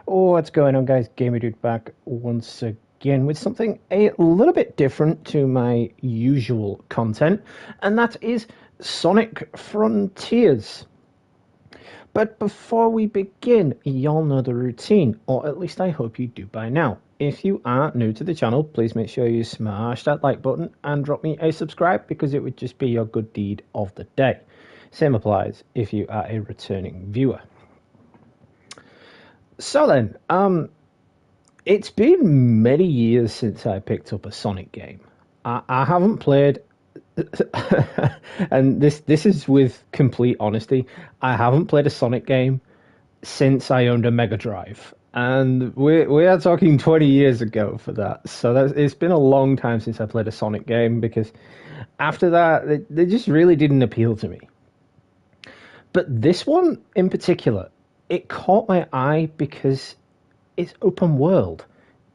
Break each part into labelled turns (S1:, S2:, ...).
S1: Oh, what's going on, guys? Gamer Dude back once again with something a little bit different to my usual content, and that is Sonic Frontiers. But before we begin, y'all know the routine, or at least I hope you do by now. If you are new to the channel, please make sure you smash that like button and drop me a subscribe because it would just be your good deed of the day. Same applies if you are a returning viewer. So then, it's been many years since I picked up a Sonic game. I haven't played, and this is with complete honesty. I haven't played a Sonic game since I owned a Mega Drive, and we are talking 20 years ago for that. So it's been a long time since I played a Sonic game because after that they just really didn't appeal to me. But this one in particular, it caught my eye because it's open world.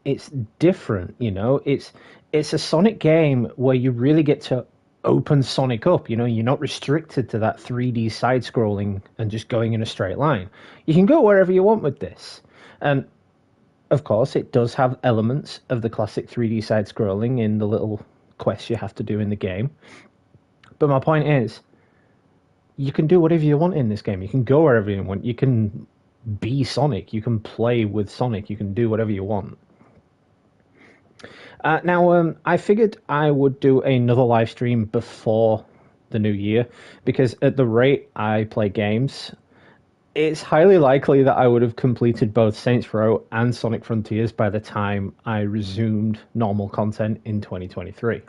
S1: It's different, you know. It's a Sonic game where you really get to open Sonic up. You know, you're not restricted to that 3D side scrolling and just going in a straight line. You can go wherever you want with this. And of course, it does have elements of the classic 3D side scrolling in the little quests you have to do in the game. But my point is, you can do whatever you want in this game. You can go wherever you want. You can be Sonic. You can play with Sonic. You can do whatever you want. Now, I figured I would do another live stream before the new year because at the rate I play games, it's highly likely that I would have completed both Saints Row and Sonic Frontiers by the time I resumed normal content in 2023.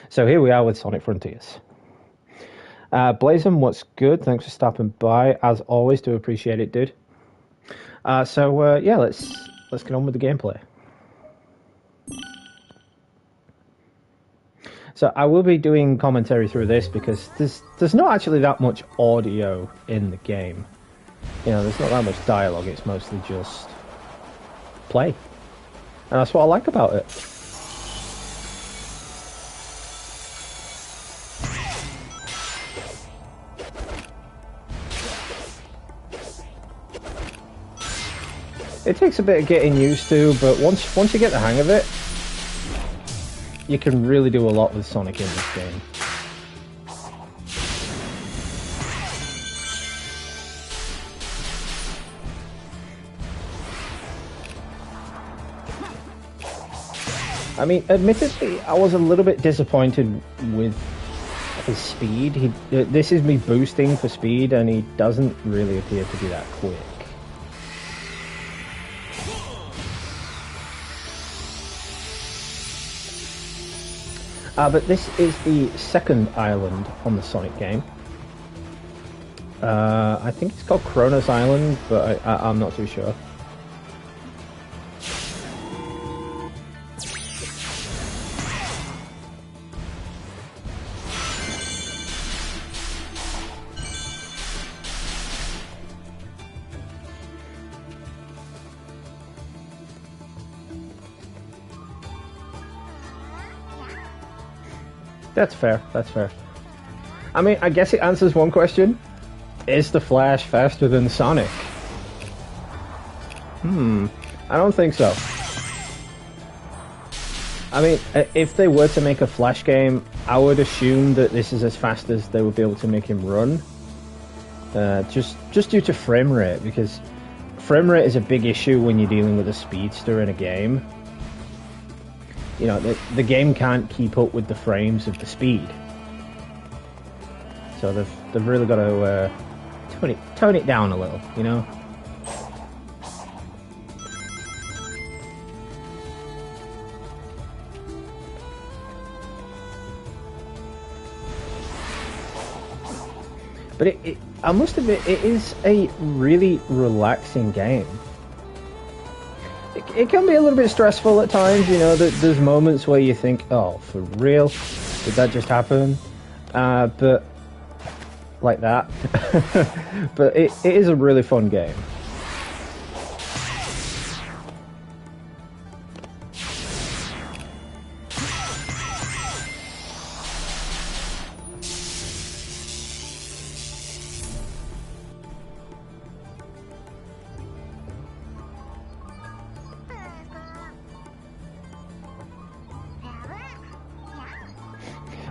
S1: So here we are with Sonic Frontiers. Blazem, what's good? Thanks for stopping by. As always, do appreciate it, dude. Yeah, let's get on with the gameplay. So I will be doing commentary through this because there's not actually that much audio in the game. You know, there's not that much dialogue. It's mostly just play, and that's what I like about it. It takes a bit of getting used to, but once you get the hang of it, you can really do a lot with Sonic in this game. I mean, admittedly, I was a little bit disappointed with his speed. This is me boosting for speed, and he doesn't really appear to be that quick. But this is the second island on the Sonic game. I think it's called Kronos Island, but I'm not too sure. That's fair, that's fair. I mean, I guess it answers one question. Is the Flash faster than Sonic? I don't think so. I mean, if they were to make a Flash game, I would assume that this is as fast as they would be able to make him run. Just due to frame rate, because frame rate is a big issue when you're dealing with a speedster in a game. You know, the game can't keep up with the frames of the speed. So they've really got to tone it down a little, you know? But I must admit, it is a really relaxing game. It can be a little bit stressful at times, you know, there's moments where you think, oh, for real? Did that just happen? But like that. But it is a really fun game.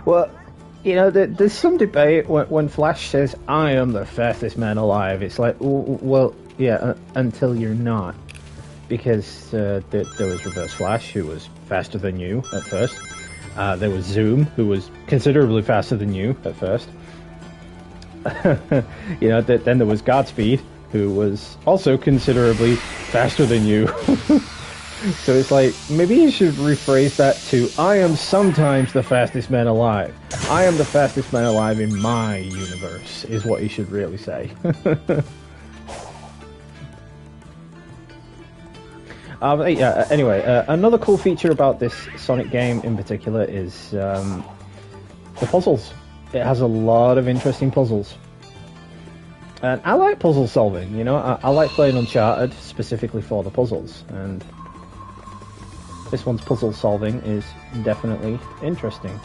S1: Well, you know, there's some debate when Flash says, "I am the fastest man alive." It's like, well, yeah, until you're not, because there was Reverse Flash, who was faster than you at first. There was Zoom, who was considerably faster than you at first. You know, then there was Godspeed, who was also considerably faster than you. So it's like, maybe you should rephrase that to, I am sometimes the fastest man alive. I am the fastest man alive in my universe, is what you should really say. Yeah, anyway, another cool feature about this Sonic game in particular is the puzzles. It has a lot of interesting puzzles. And I like puzzle solving, you know, I like playing Uncharted specifically for the puzzles, and this one's puzzle solving is definitely interesting.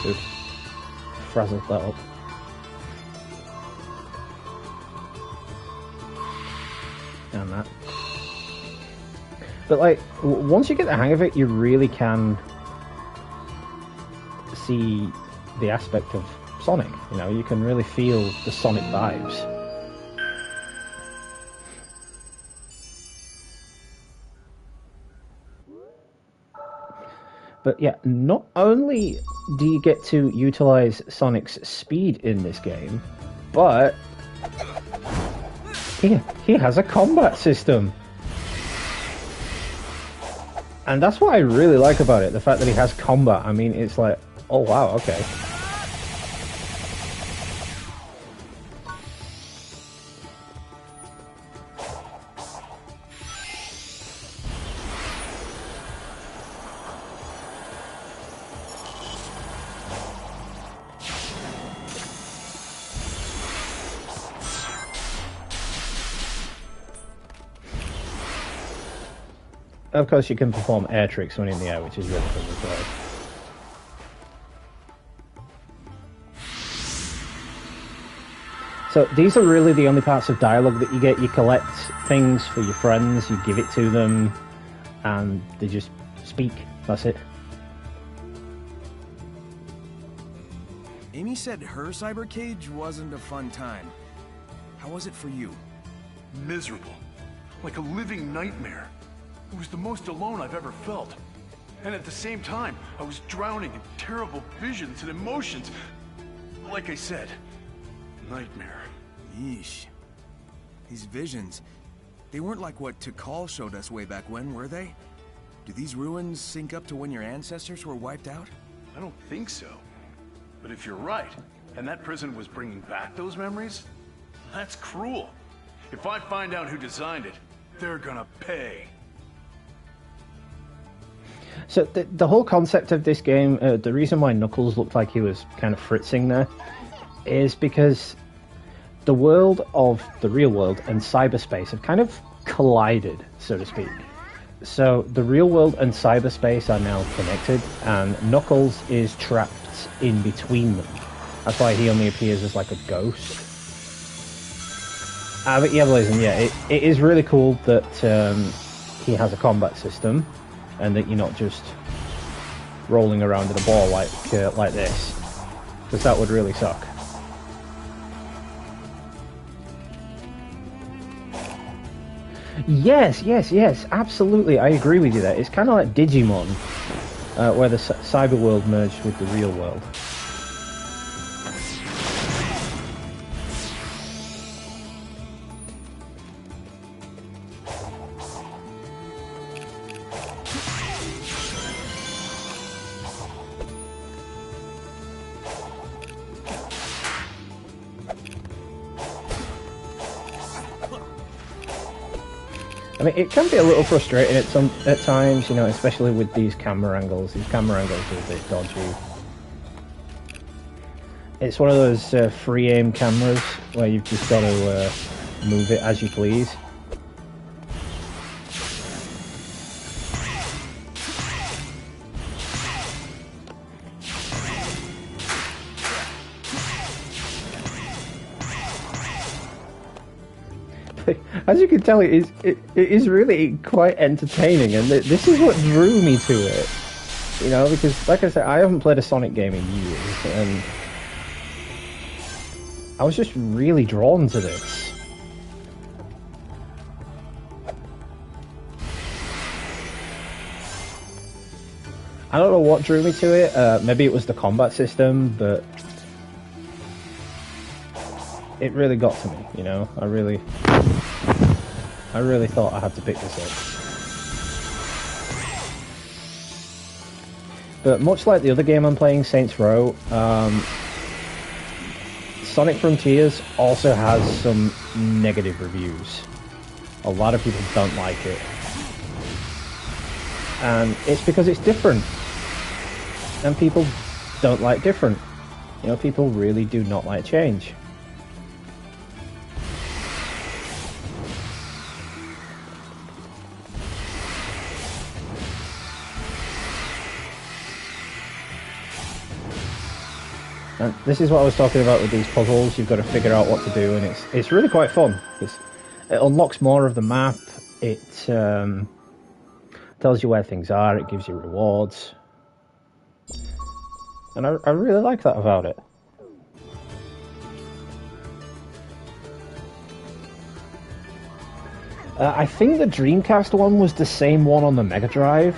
S1: Oops. Frazzled that up. And that. But like, once you get the hang of it, you really can see the aspect of Sonic. You know, you can really feel the Sonic vibes. But yeah, not only do you get to utilize Sonic's speed in this game, but he has a combat system. And that's what I really like about it, the fact that he has combat. I mean, it's like, oh wow, okay. Of course, you can perform air tricks when in the air, which is really cool as well. So these are really the only parts of dialogue that you get. You collect things for your friends, you give it to them, and they just speak. That's it.
S2: Amy said her cyber cage wasn't a fun time. How was it for you?
S3: Miserable. Like a living nightmare. It was the most alone I've ever felt. And at the same time, I was drowning in terrible visions and emotions. Like I said, nightmare.
S2: Yeesh. These visions, they weren't like what Tikal showed us way back when, were they? Do these ruins sync up to when your ancestors were wiped out?
S3: I don't think so. But if you're right, and that prison was bringing back those memories, that's cruel. If I find out who designed it, they're gonna pay.
S1: So the whole concept of this game, the reason why Knuckles looked like he was kind of fritzing there, is because the world of the real world and cyberspace have kind of collided, so to speak. So the real world and cyberspace are now connected, and Knuckles is trapped in between them. That's why he only appears as like a ghost. But yeah, Blazing, yeah, it is really cool that he has a combat system, and that you're not just rolling around in a ball like this, because that would really suck. Yes, absolutely, I agree with you there. It's kind of like Digimon, where the cyber world merged with the real world. I mean, it can be a little frustrating at times, you know, especially with these camera angles. These camera angles are a bit dodgy. It's one of those free aim cameras where you've just got to move it as you please. as you can tell, it is really quite entertaining, and this is what drew me to it. You know, because like I said, I haven't played a Sonic game in years, and I was just really drawn to this. I don't know what drew me to it. Maybe it was the combat system, but it really got to me. You know, I really thought I had to pick this up. But much like the other game I'm playing, Saints Row, Sonic Frontiers also has some negative reviews. A lot of people don't like it. And it's because it's different. And people don't like different. You know, people really do not like change. And this is what I was talking about with these puzzles. You've got to figure out what to do, and it's really quite fun. It unlocks more of the map. It tells you where things are. It gives you rewards, and I really like that about it. I think the Dreamcast one was the same one on the Mega Drive.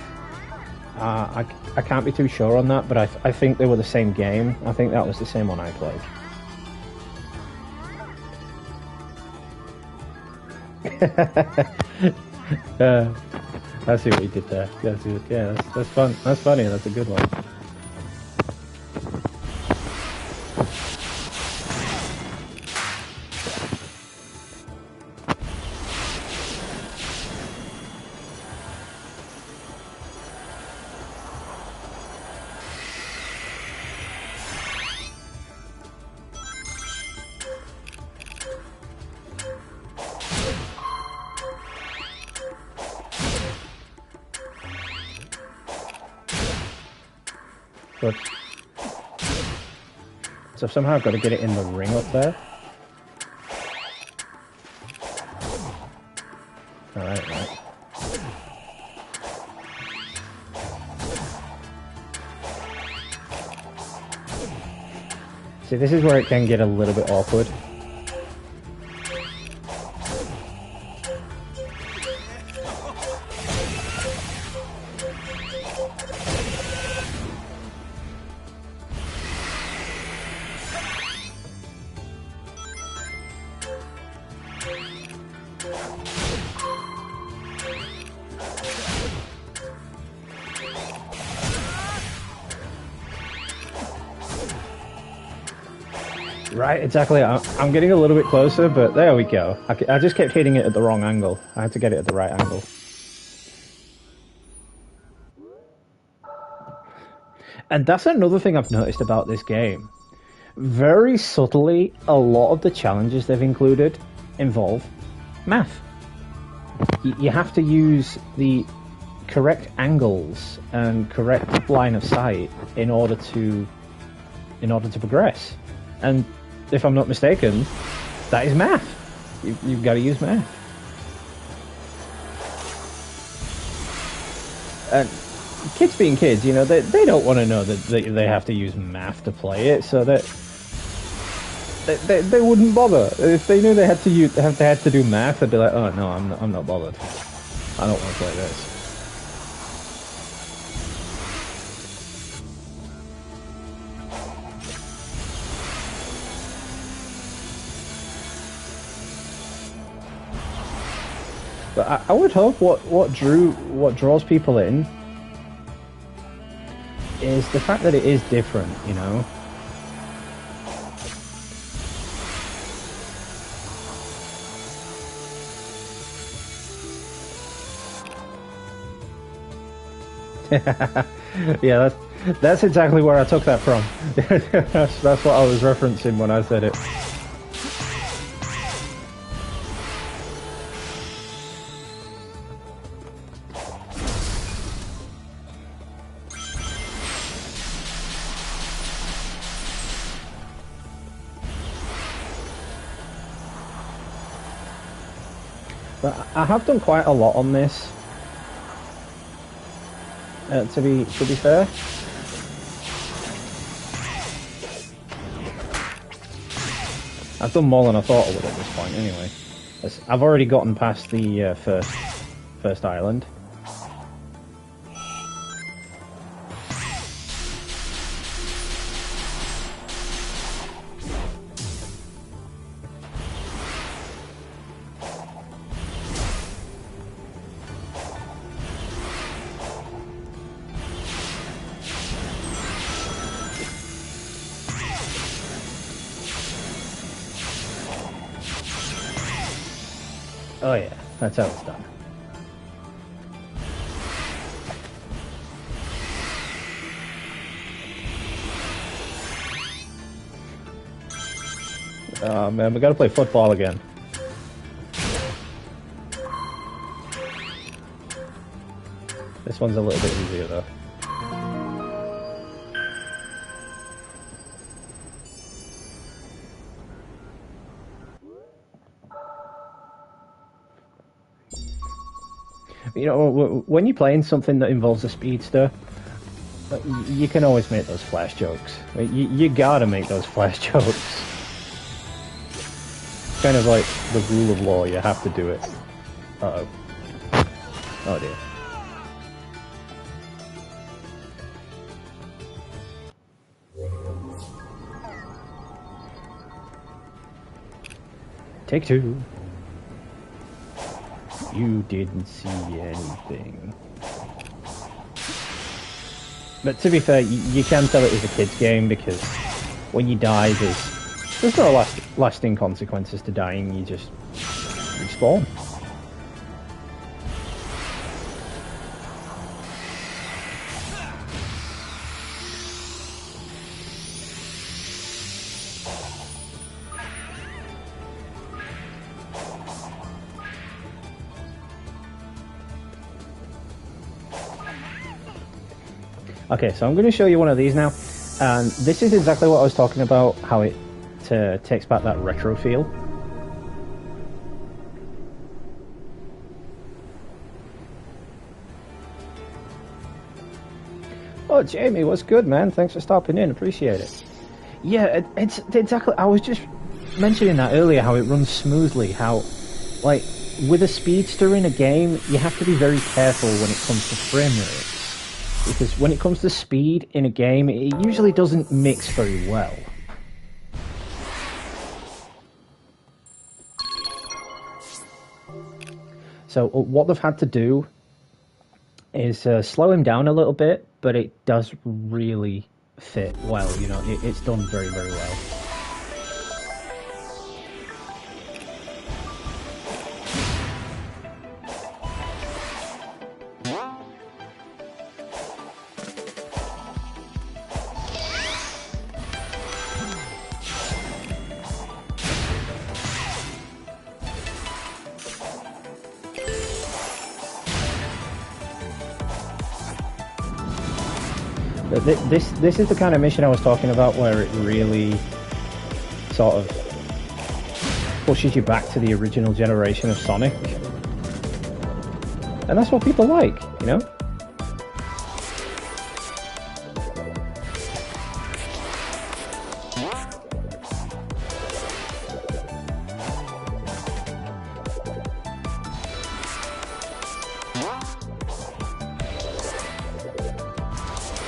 S1: I can't be too sure on that, but I think they were the same game. I think that was the same one I played. I see what you did there. Yeah, that's fun. That's funny. That's a good one. Good. So somehow I've got to get it in the ring up there. Alright, right. See, this is where it can get a little bit awkward. Right, exactly. I'm getting a little bit closer, but there we go. I just kept hitting it at the wrong angle. I had to get it at the right angle. And that's another thing I've noticed about this game. Very subtly, a lot of the challenges they've included involve math. You have to use the correct angles and correct line of sight in order to progress. And if I'm not mistaken, that is math. You've got to use math. And kids being kids, you know, they don't want to know that they have to use math to play it, so that they wouldn't bother. If they knew they had to do math, they'd be like, oh no, I'm not bothered. I don't want to play this. But I would hope what draws people in is the fact that it is different, you know. Yeah, that's exactly where I took that from. That's what I was referencing when I said it. But I have done quite a lot on this. To be fair. I've done more than I thought I would at this point, anyway. I've already gotten past the first island. Oh yeah, that's how it's done. Oh man, we gotta play football again. This one's a little bit easier though. You know, when you're playing something that involves a speedster, you can always make those flash jokes. You gotta make those flash jokes. Kind of like the rule of law, you have to do it. Uh-oh. Oh dear. Take two. You didn't see anything. But to be fair, you can tell it is a kid's game because when you die, there's no lasting consequences to dying. You just respawn. Okay, so I'm going to show you one of these now, and this is exactly what I was talking about, how it takes back that retro feel. Oh, Jamie, what's good, man? Thanks for stopping in, appreciate it. Yeah, it's exactly, I was just mentioning that earlier, how it runs smoothly, how, like, with a speedster in a game, you have to be very careful when it comes to frame rate. Because when it comes to speed in a game, it usually doesn't mix very well. So what they've had to do is slow him down a little bit, but it does really fit well, you know, it's done very, very well. This is the kind of mission I was talking about, where it really sort of pushes you back to the original generation of Sonic. And that's what people like, you know?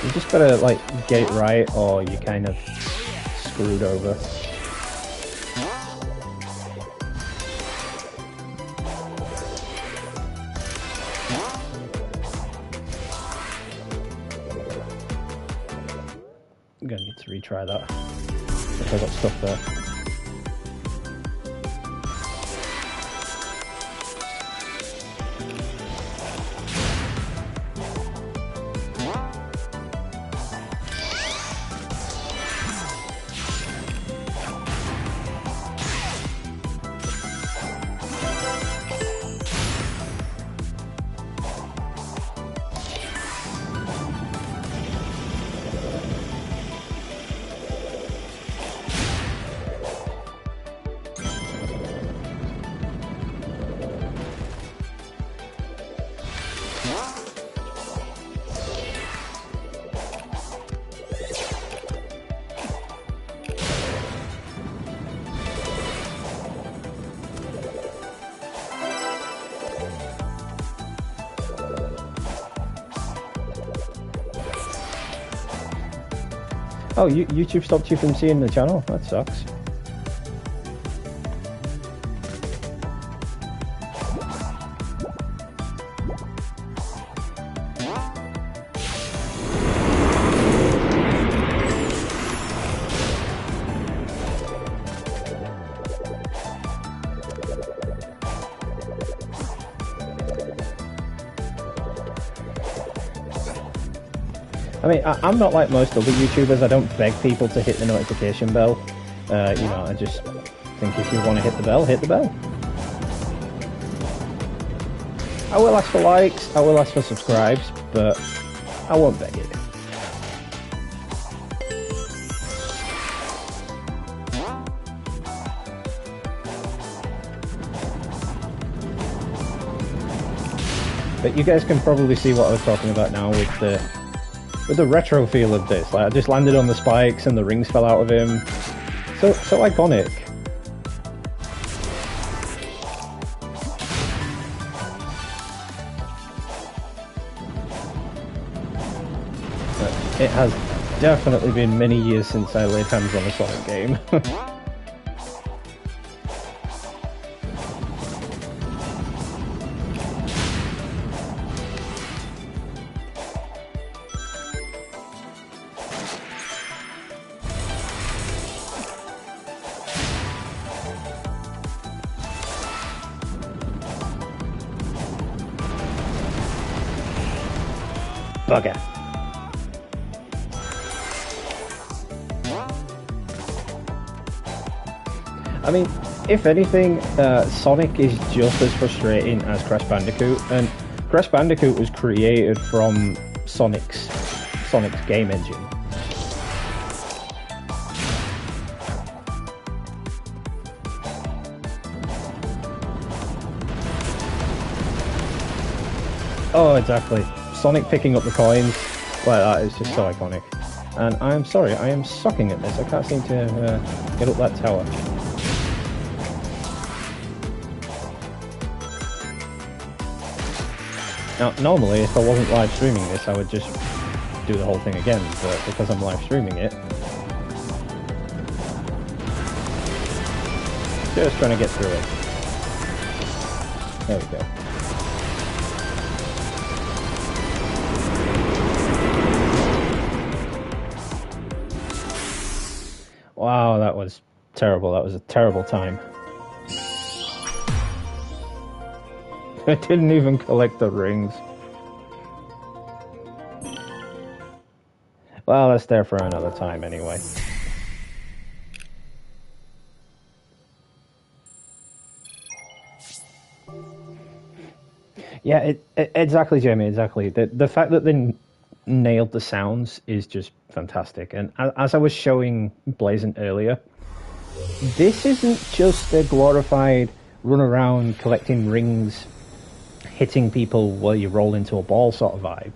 S1: You just gotta, like, get it right, or you're kind of screwed over. I'm gonna need to retry that, if I got stuff there. Oh, YouTube stopped you from seeing the channel? That sucks. I mean, I'm not like most other YouTubers. I don't beg people to hit the notification bell. You know, I just think if you want to hit the bell, hit the bell. I will ask for likes, I will ask for subscribes, but I won't beg it. But you guys can probably see what I was talking about now with the retro feel of this. Like, I just landed on the spikes and the rings fell out of him. So iconic. But it has definitely been many years since I laid hands on a Sonic game. Bugger. I mean, if anything, Sonic is just as frustrating as Crash Bandicoot, and Crash Bandicoot was created from Sonic's game engine. Oh, exactly. Sonic picking up the coins like that is just so iconic. And I'm sorry, I am sucking at this. I can't seem to get up that tower. Now, normally, if I wasn't live streaming this, I would just do the whole thing again, but because I'm live streaming it, just trying to get through it. There we go. Wow, that was terrible. That was a terrible time. I didn't even collect the rings. Well, that's there for another time anyway. Yeah, exactly, Jamie, exactly. The fact that they nailed the sounds is just fantastic. And as I was showing Blazant earlier, this isn't just a glorified run around collecting rings, hitting people while you roll into a ball sort of vibe.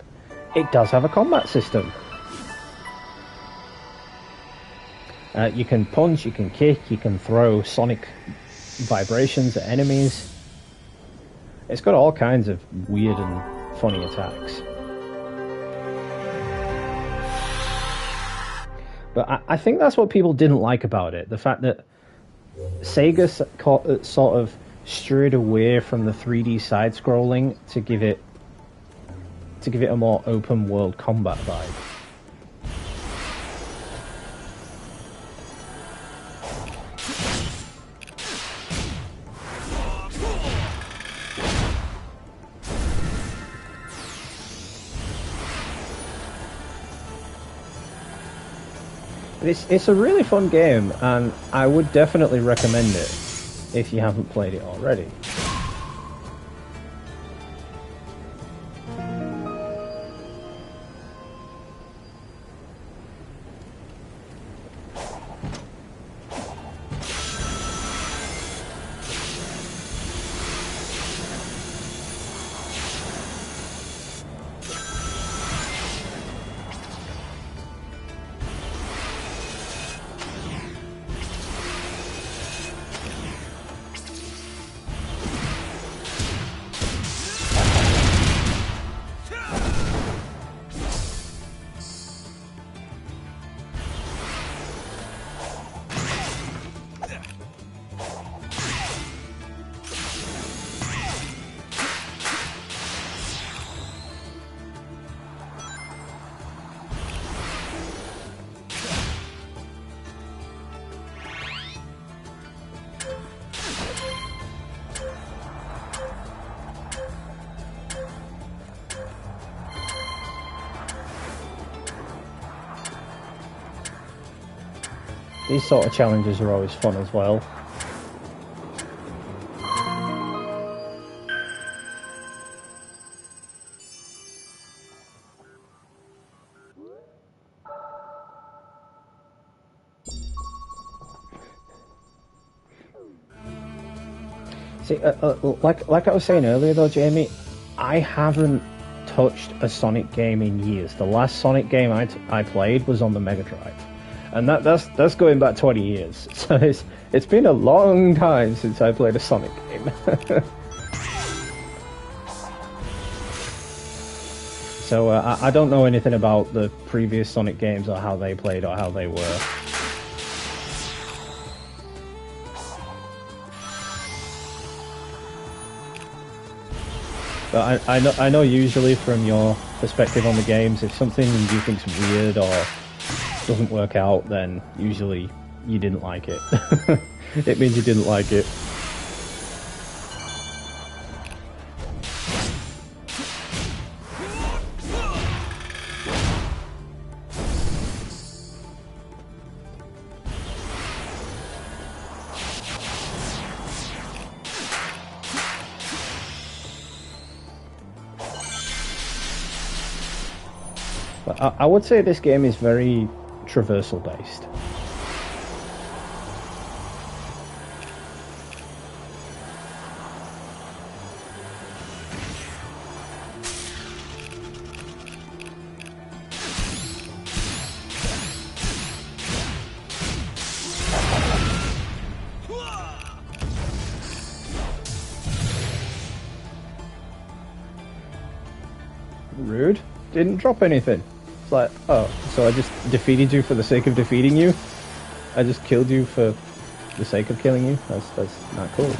S1: It does have a combat system. You can punch, you can kick, you can throw sonic vibrations at enemies. It's got all kinds of weird and funny attacks. But I think that's what people didn't like about it. The fact that Sega sort of strayed away from the 3D side-scrolling to give it a more open-world combat vibe. It's a really fun game, and I would definitely recommend it if you haven't played it already. These sort of challenges are always fun as well. See, like I was saying earlier though, Jamie, I haven't touched a Sonic game in years. The last Sonic game I played was on the Mega Drive, and that's going back 20 years. So it's been a long time since I played a Sonic game. So I don't know anything about the previous Sonic games or how they played or how they were. But I know usually from your perspective on the games, if something you think's weird or doesn't work out, then usually you didn't like it. It means you didn't like it. I would say this game is very traversal based. Rude. Didn't drop anything. It's like, oh, so I just defeated you for the sake of defeating you? I just killed you for the sake of killing you? That's not cool.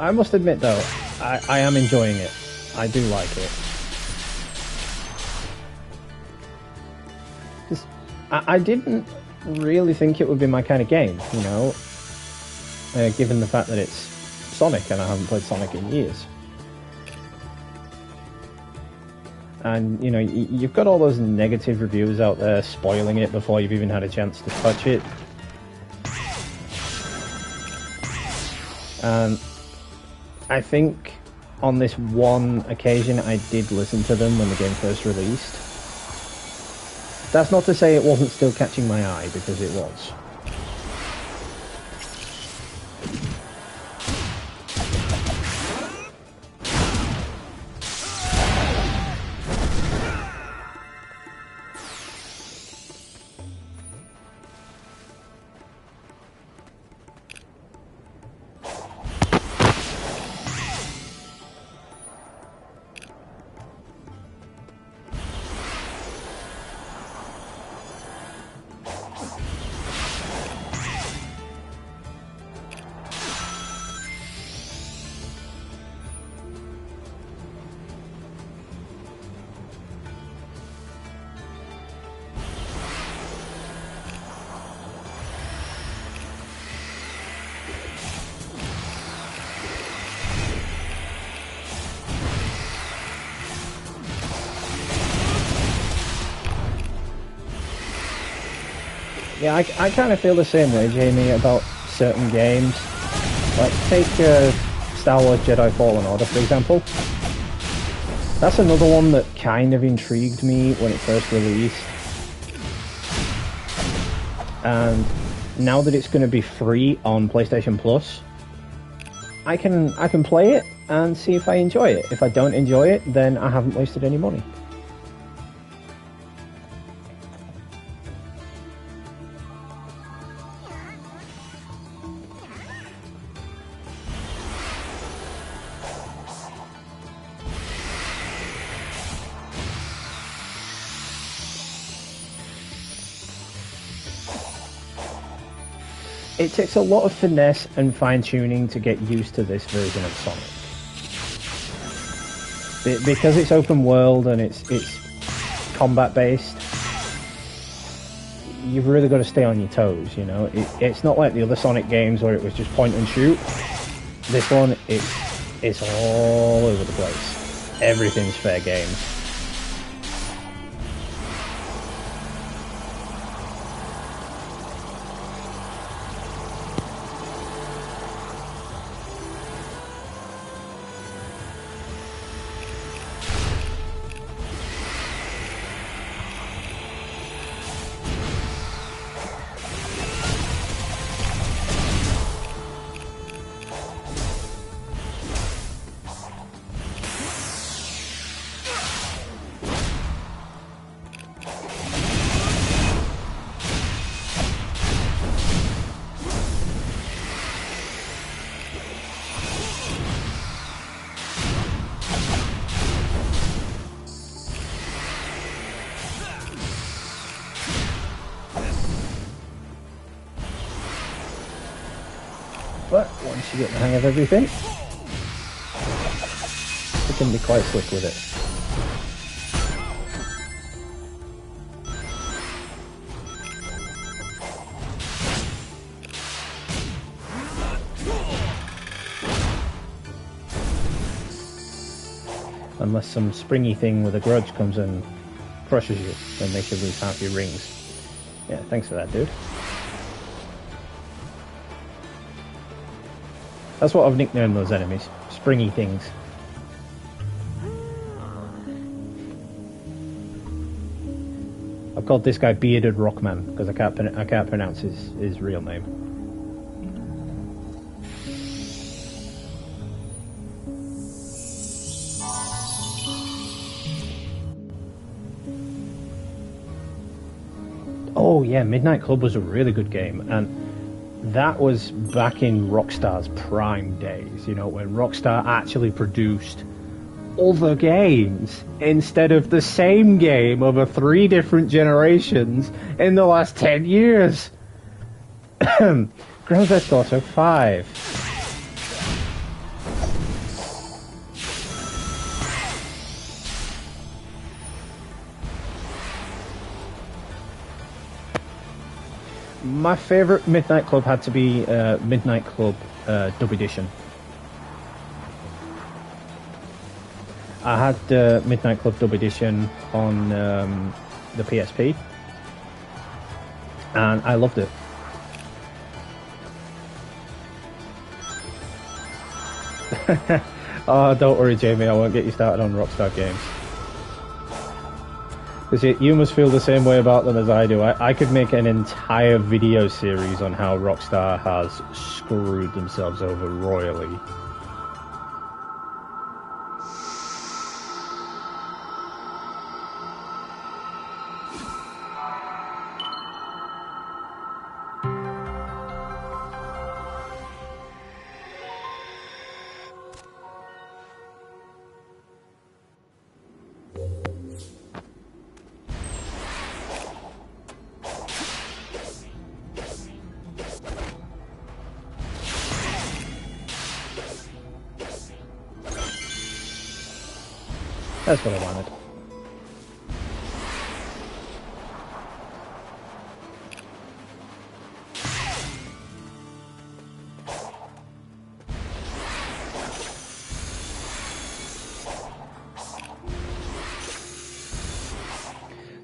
S1: I must admit though, I am enjoying it. I do like it. I didn't really think it would be my kind of game, you know, given the fact that it's Sonic and I haven't played Sonic in years. And, you know, you've got all those negative reviews out there spoiling it before you've even had a chance to touch it. And I think on this one occasion I did listen to them when the game first released. That's not to say it wasn't still catching my eye, because it was. Yeah, I kind of feel the same way, Jamie, about certain games. Like, take Star Wars Jedi Fallen Order, for example. That's another one that kind of intrigued me when it first released. And now that it's going to be free on PlayStation Plus, I can play it and see if I enjoy it. If I don't enjoy it, then I haven't wasted any money. it takes a lot of finesse and fine-tuning to get used to this version of Sonic. Because it's open world and it's combat-based, you've really got to stay on your toes, you know? It's not like the other Sonic games where it was just point and shoot. This one, it's all over the place. Everything's fair game. But once you get the hang of everything, you can be quite slick with it. Unless some springy thing with a grudge comes and crushes you and makes you lose half your rings. Yeah, thanks for that, dude. That's what I've nicknamed those enemies. Springy things. I've called this guy Bearded Rockman because I can't pronounce his real name. Oh yeah, Midnight Club was a really good game, and that was back in Rockstar's prime days, you know, when Rockstar actually produced other games instead of the same game over 3 different generations in the last 10 years. Grand Theft Auto 5. My favourite Midnight Club had to be Midnight Club Dub Edition. I had Midnight Club Dub Edition on the PSP, and I loved it. Oh, don't worry, Jamie, I won't get you started on Rockstar games. Because you must feel the same way about them as I do. I could make an entire video series on how Rockstar has screwed themselves over royally. That's what I wanted.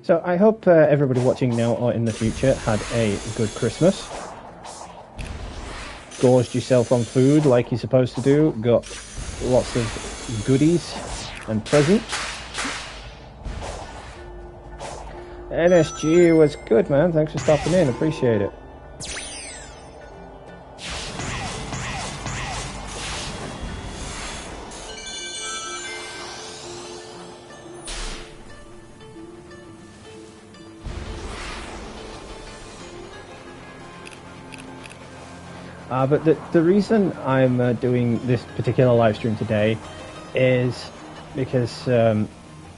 S1: So I hope everybody watching now or in the future had a good Christmas. Gorged yourself on food like you're supposed to do. Got lots of goodies and presents. NSG was good, man. Thanks for stopping in. Appreciate it. But the reason I'm doing this particular live stream today is because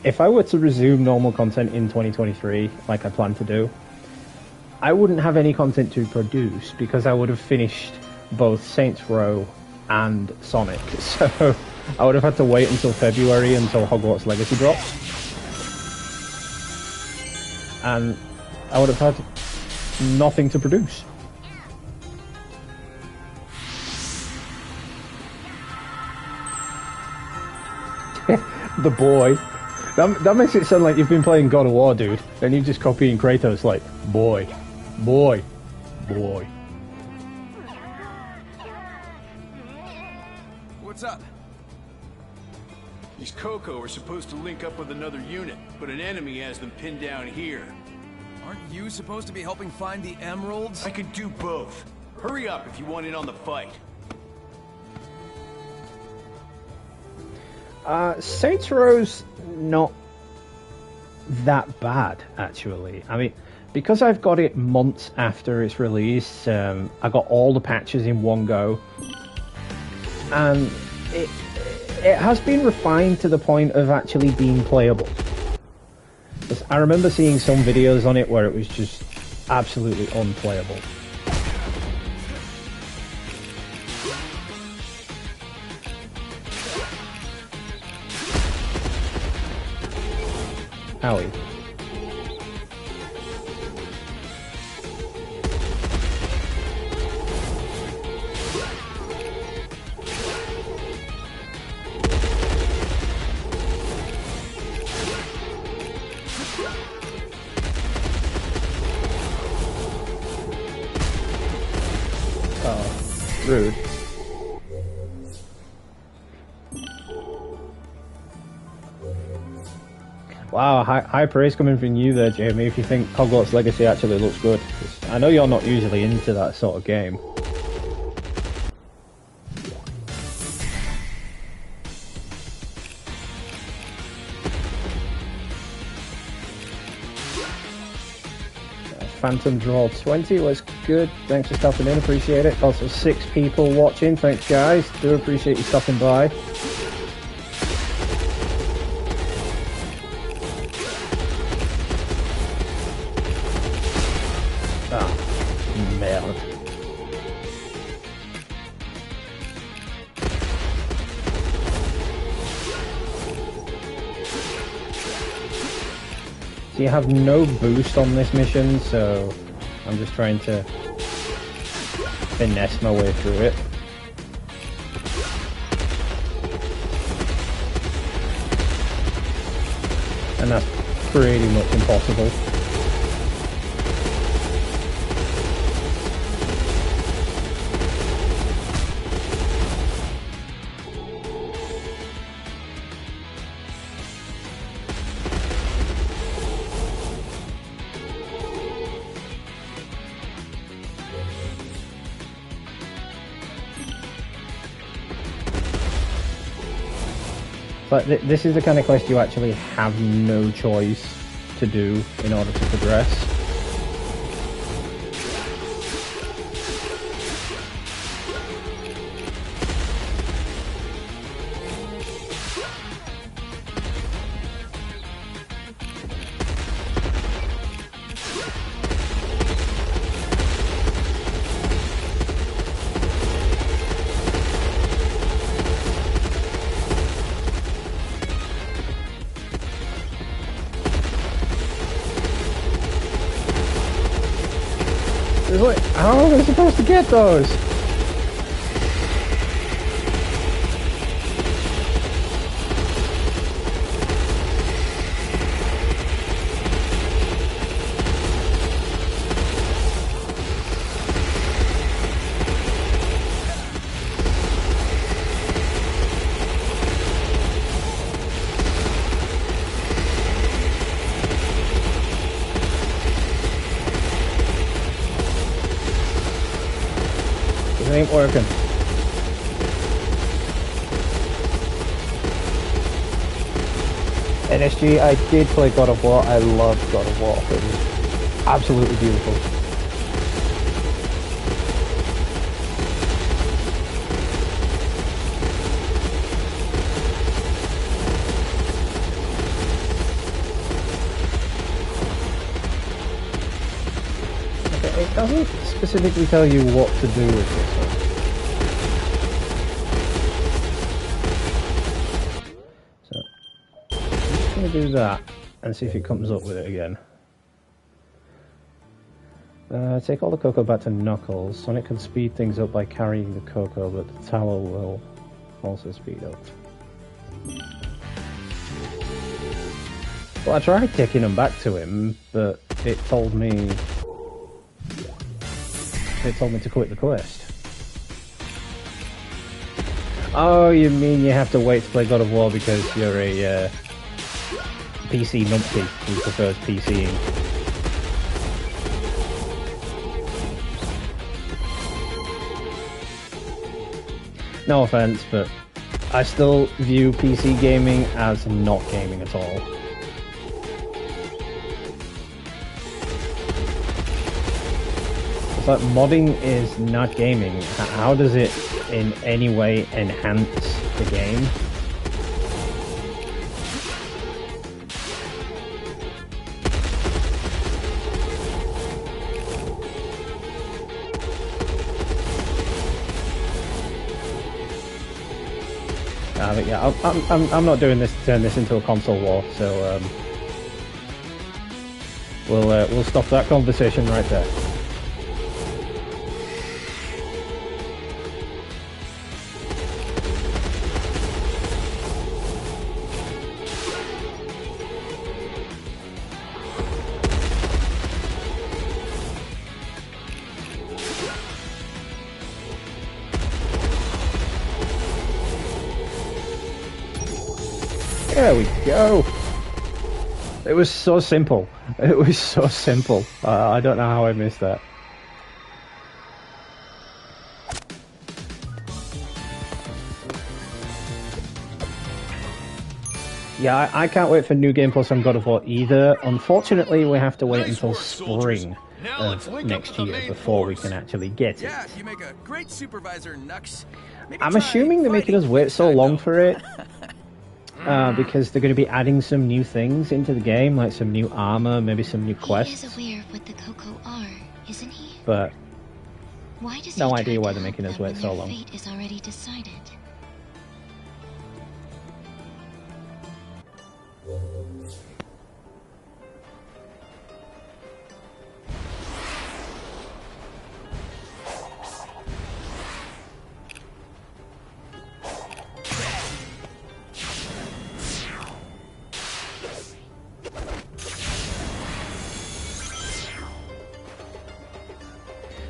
S1: if I were to resume normal content in 2023, like I plan to do, I wouldn't have any content to produce because I would have finished both Saints Row and Sonic. So I would have had to wait until February until Hogwarts Legacy drops. And I would have had nothing to produce. The boy. That makes it sound like you've been playing God of War, dude. And you're just copying Kratos like, boy, boy, boy.
S2: What's up?
S3: These Coco are supposed to link up with another unit, but an enemy has them pinned down here.
S2: Aren't you supposed to be helping find the emeralds?
S3: I could do both. Hurry up if you want in on the fight.
S1: Saints Row's not that bad, actually. I mean, because I've got it months after its release, I got all the patches in one go, and it has been refined to the point of actually being playable. I remember seeing some videos on it where it was just absolutely unplayable. Howie. Oh, rude. Wow, high praise coming from you there, Jamie, if you think Hogwarts Legacy actually looks good. I know you're not usually into that sort of game. Phantom Draw 20 was good. Thanks for stopping in, appreciate it. Also 6 people watching, thanks guys. Do appreciate you stopping by. So you have no boost on this mission, so I'm just trying to finesse my way through it. And that's pretty much impossible. But this is the kind of quest you actually have no choice to do in order to progress. How are they supposed to get those? It ain't working. NSG, I did play God of War. I loved God of War. It was absolutely beautiful. doesn't specifically tell you what to do with this one. So, I'm just going to do that and see if it comes up with it again. Take all the cocoa back to Knuckles. Sonic can speed things up by carrying the cocoa, but the tower will also speed up. Well, I tried taking them back to him, but it told me to quit the quest. Oh, you mean you have to wait to play God of War because you're a PC numpty who prefers PCing? No offense, but I still view PC gaming as not gaming at all. It's like modding is not gaming. How does it in any way enhance the game? But yeah, I'm not doing this to turn this into a console war, so we'll stop that conversation right there. There we go. It was so simple. It was so simple. I don't know how I missed that. Yeah, I can't wait for New Game Plus on God of War either. Unfortunately, we have to wait until spring of next year before we can actually get it.
S2: Yeah, you make a great supervisor, Nux. Maybe
S1: I'm
S2: try
S1: assuming they're making us
S2: fighting
S1: wait so
S2: next
S1: long
S2: time,
S1: for it. Because they're going to be adding some new things into the game, like some new armor, maybe some new quests.
S4: He is aware of what the Coco are, isn't he?
S1: But
S4: Why does
S1: no
S4: he
S1: idea
S4: try
S1: why
S4: to
S1: they're making
S4: help
S1: us
S4: them
S1: wait
S4: when
S1: so
S4: their
S1: long.
S4: fate is already decided?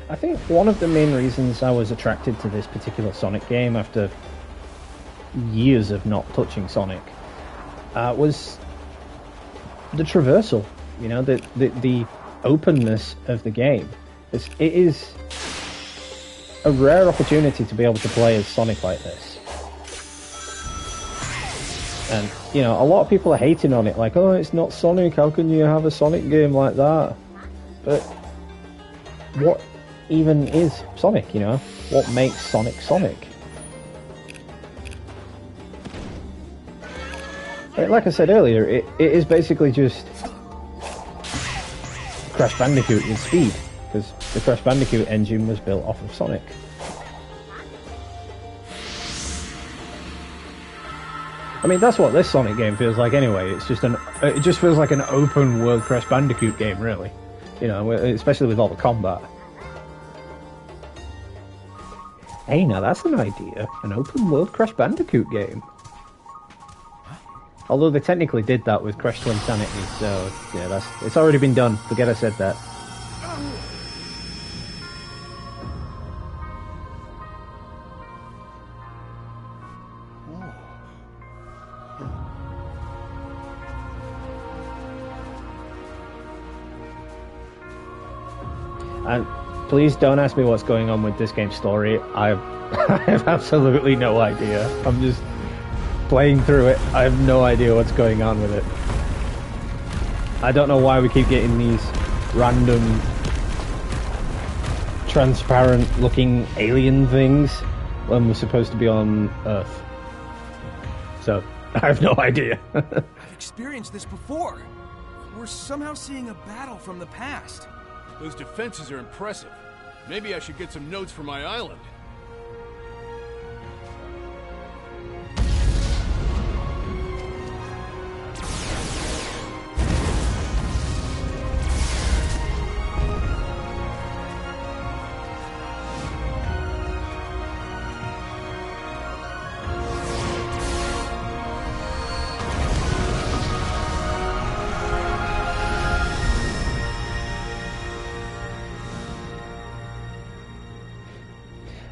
S4: I think one of the main reasons I was attracted to this particular Sonic game after years of not touching Sonic was the traversal, you know, the openness of the game. It is a rare opportunity to be able to play as Sonic like this. And, you know, a lot of people are hating on it, like, oh, it's not Sonic, how can you have a Sonic game like that? But what even is Sonic, you know? What makes Sonic Sonic? Like I said earlier, it is basically just Crash Bandicoot with speed, because the Crash Bandicoot engine was built off of Sonic. I mean, that's what this Sonic game feels like anyway. It just feels like an open world Crash Bandicoot game, really. You know, especially with all the combat. Hey, now that's an idea. An open world Crash Bandicoot game. Although they technically did that with Crash Twinsanity, so yeah, it's already been done. Forget I said that. And please don't ask me what's going on with this game's story. I have absolutely no idea. I'm just playing through it. I have no idea what's going on with it. I don't know why we keep getting these random transparent looking alien things when we're supposed to be on Earth. So, I have no idea.
S2: I've experienced this before. We're somehow seeing a battle from the past.
S3: Those defenses are impressive. Maybe I should get some notes for my island.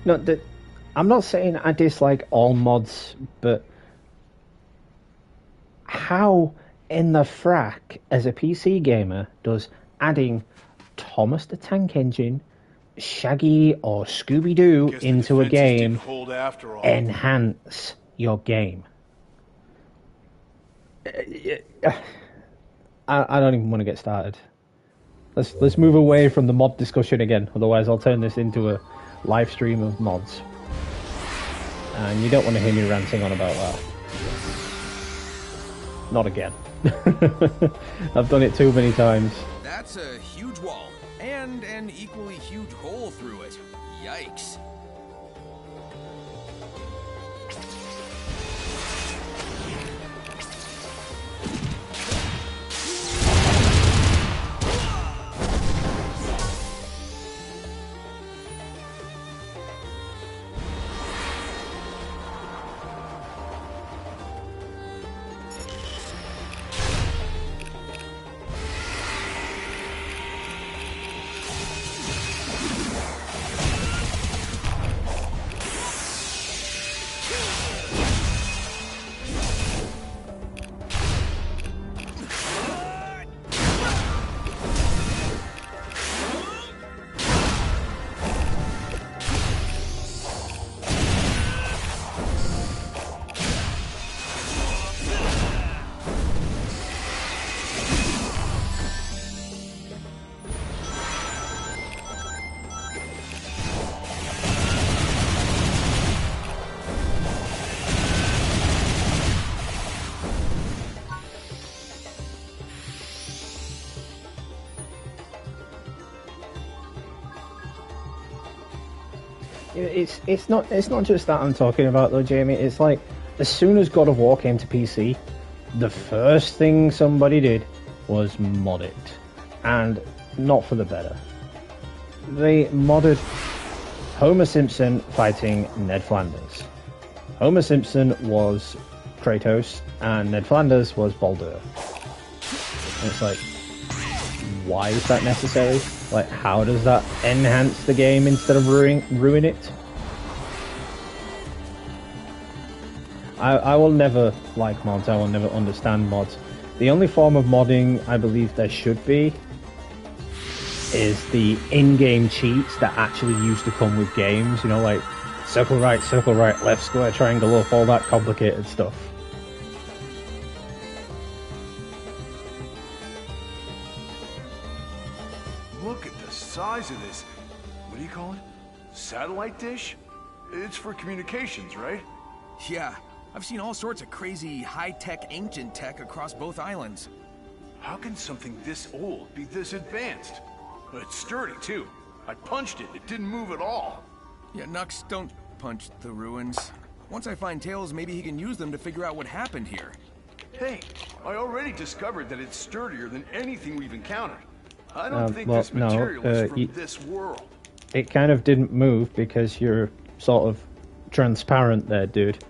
S4: No, I'm not saying I dislike all mods, but how in the frack, as a PC gamer, does adding Thomas the Tank Engine, Shaggy or Scooby-Doo into a game enhance your game? I don't even want to get started. Let's move away from the mod discussion again, otherwise I'll turn this into a live stream of mods. And you don't want to hear me ranting on about that. Not again. I've done it too many times.
S2: That's a huge wall, and an equally huge hole through it. Yikes.
S4: It's not just that I'm talking about though, Jamie. It's like as soon as God of War came to PC, the first thing somebody did was mod it, and not for the better. They modded Homer Simpson fighting Ned Flanders. Homer Simpson was Kratos, and Ned Flanders was Baldur. And it's like, why is that necessary? Like, how does that enhance the game instead of ruin it? I will never like mods, I will never understand mods. The only form of modding I believe there should be is the in-game cheats that actually used to come with games, you know, like circle right, left square, triangle up, all that complicated stuff.
S3: Look at the size of this. What do you call it? Satellite dish? It's for communications, right?
S2: Yeah, I've seen all sorts of crazy high-tech ancient tech across both islands.
S3: How can something this old be this advanced? It's sturdy, too. I punched it. It didn't move at all.
S2: Yeah, Nux, don't punch the ruins. Once I find Tails, maybe he can use them to figure out what happened here.
S3: Hey, I already discovered that it's sturdier than anything we've encountered. I don't think
S4: well,
S3: this material
S4: no,
S3: is from this world.
S4: It kind of didn't move because you're sort of transparent there, dude.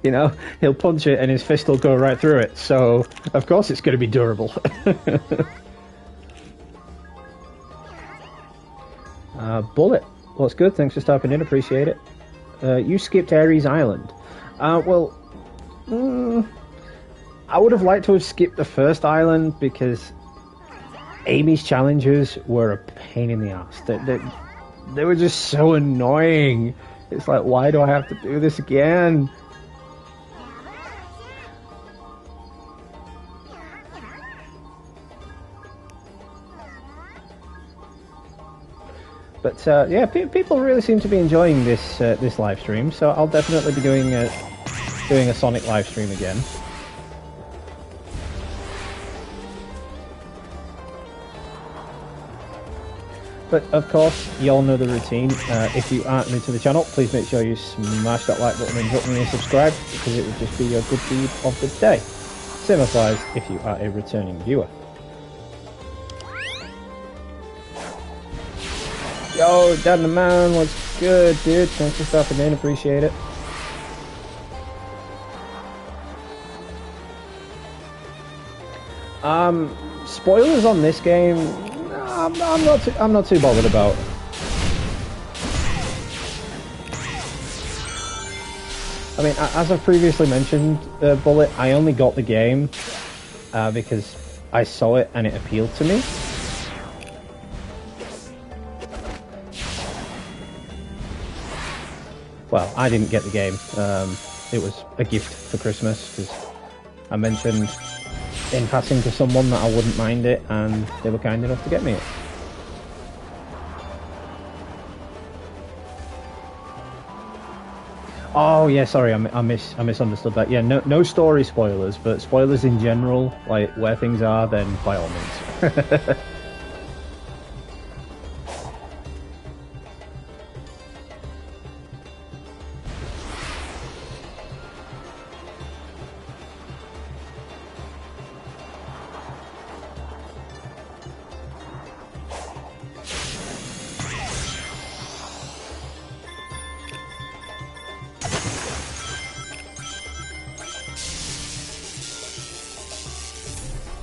S4: You know, he'll punch it and his fist will go right through it, so of course it's going to be durable. Bullet, what's good? Thanks for stopping in, appreciate it. You skipped Ares Island. Well, I would have liked to have skipped the first island because Amy's challenges were a pain in the ass. They were just so annoying. It's like, why do I have to do this again? But yeah, people really seem to be enjoying this this live stream, so I'll definitely be doing a Sonic live stream again. But of course, you all know the routine. If you aren't new to the channel, please make sure you smash that like button and drop me a subscribe, because it would just be a good deed of the day. Same applies if you are a returning viewer. Yo, Dan the Man, what's good, dude? Thanks for stopping in, appreciate it. Spoilers on this game, I'm not too bothered about. I mean, as I've previously mentioned, Bullet, I only got the game because I saw it and it appealed to me. Well, I didn't get the game. It was a gift for Christmas, because I mentioned in passing to someone that I wouldn't mind it, and they were kind enough to get me it. Oh yeah, sorry, I misunderstood that. Yeah, no story spoilers, but spoilers in general, like where things are, then by all means.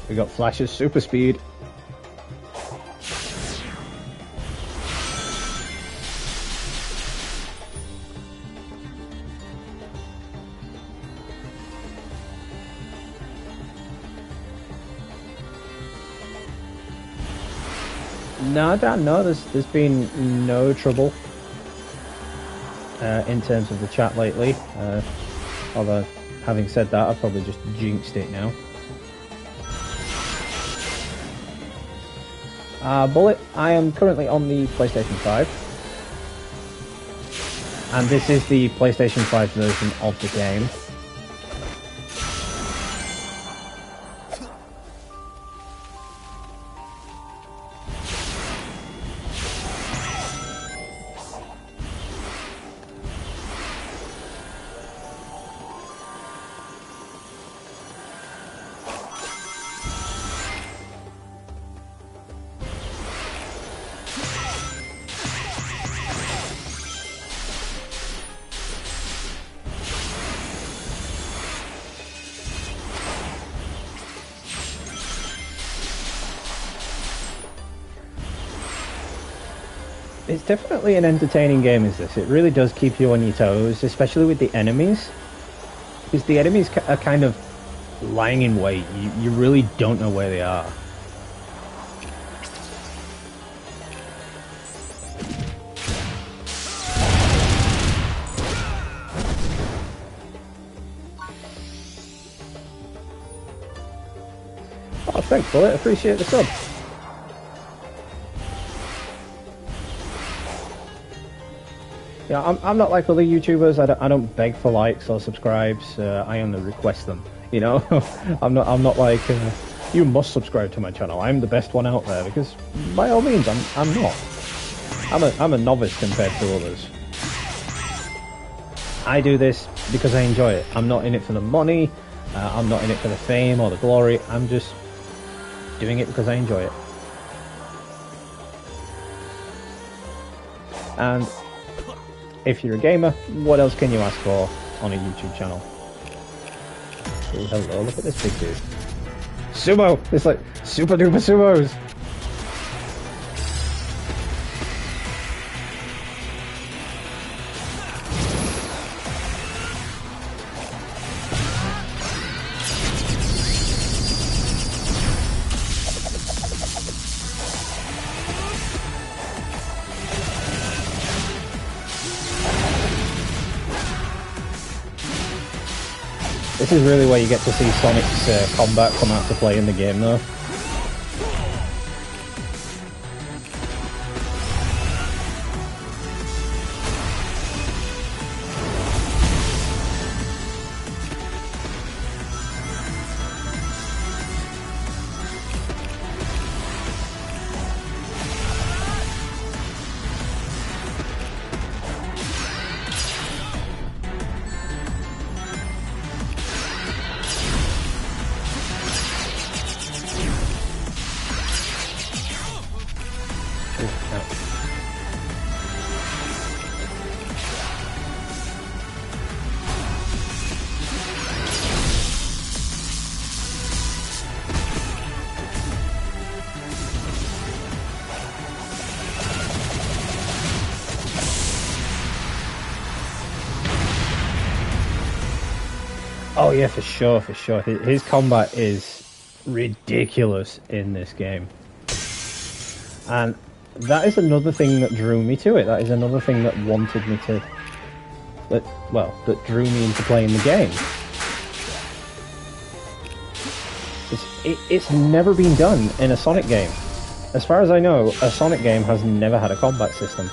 S4: We got Flash's super speed. No, Dan, no, there's been no trouble in terms of the chat lately. Although, having said that, I've probably just jinxed it now. Bullet, I am currently on the PlayStation 5, and this is the PlayStation 5 version of the game. It's definitely an entertaining game, is this. It really does keep you on your toes, especially with the enemies. Because the enemies are kind of lying in wait. You really don't know where they are. Oh, thanks, Bullet. Appreciate the sub. Yeah, I'm not like other YouTubers. I don't beg for likes or subscribes. I only request them. You know, I'm not like you must subscribe to my channel. I'm the best one out there, because by all means, I'm not. I'm a novice compared to others. I do this because I enjoy it. I'm not in it for the money. I'm not in it for the fame or the glory. I'm just doing it because I enjoy it. And if you're a gamer, what else can you ask for on a YouTube channel? Oh, hello, look at this big dude. Sumo! It's like super duper sumos! This is really where you get to see Sonic's combat come out to play in the game, though. Oh yeah, for sure, for sure. His combat is ridiculous in this game. And that is another thing that drew me to it. That is another thing that wanted me to... that drew me into playing the game. It's never been done in a Sonic game. As far as I know, a Sonic game has never had a combat system.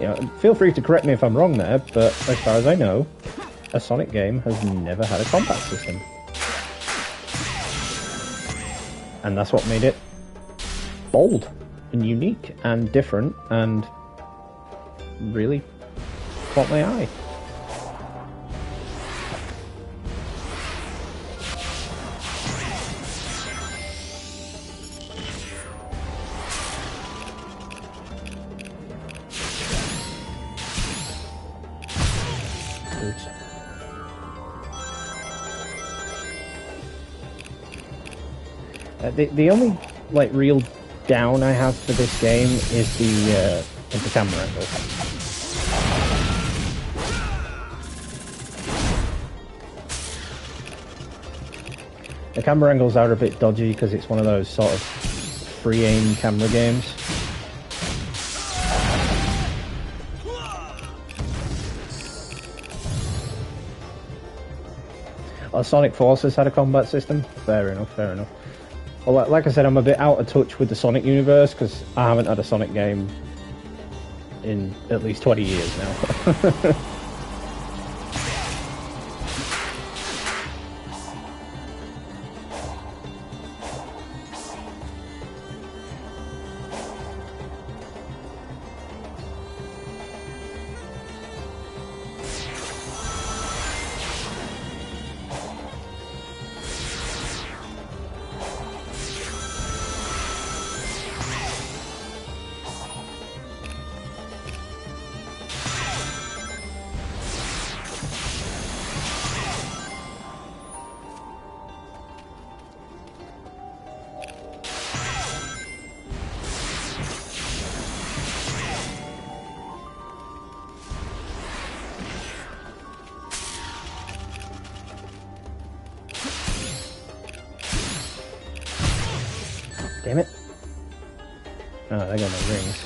S4: You know, feel free to correct me if I'm wrong there, but as far as I know, a Sonic game has never had a combat system. And that's what made it bold and unique and different and really caught my eye. The only like real down I have for this game is the camera angle. The camera angles are a bit dodgy because it's one of those sort of free aim camera games. Sonic Forces had a combat system. Fair enough, fair enough. Well, like I said, I'm a bit out of touch with the Sonic universe because I haven't had a Sonic game in at least 20 years now. Damn it. Oh, I got my rings.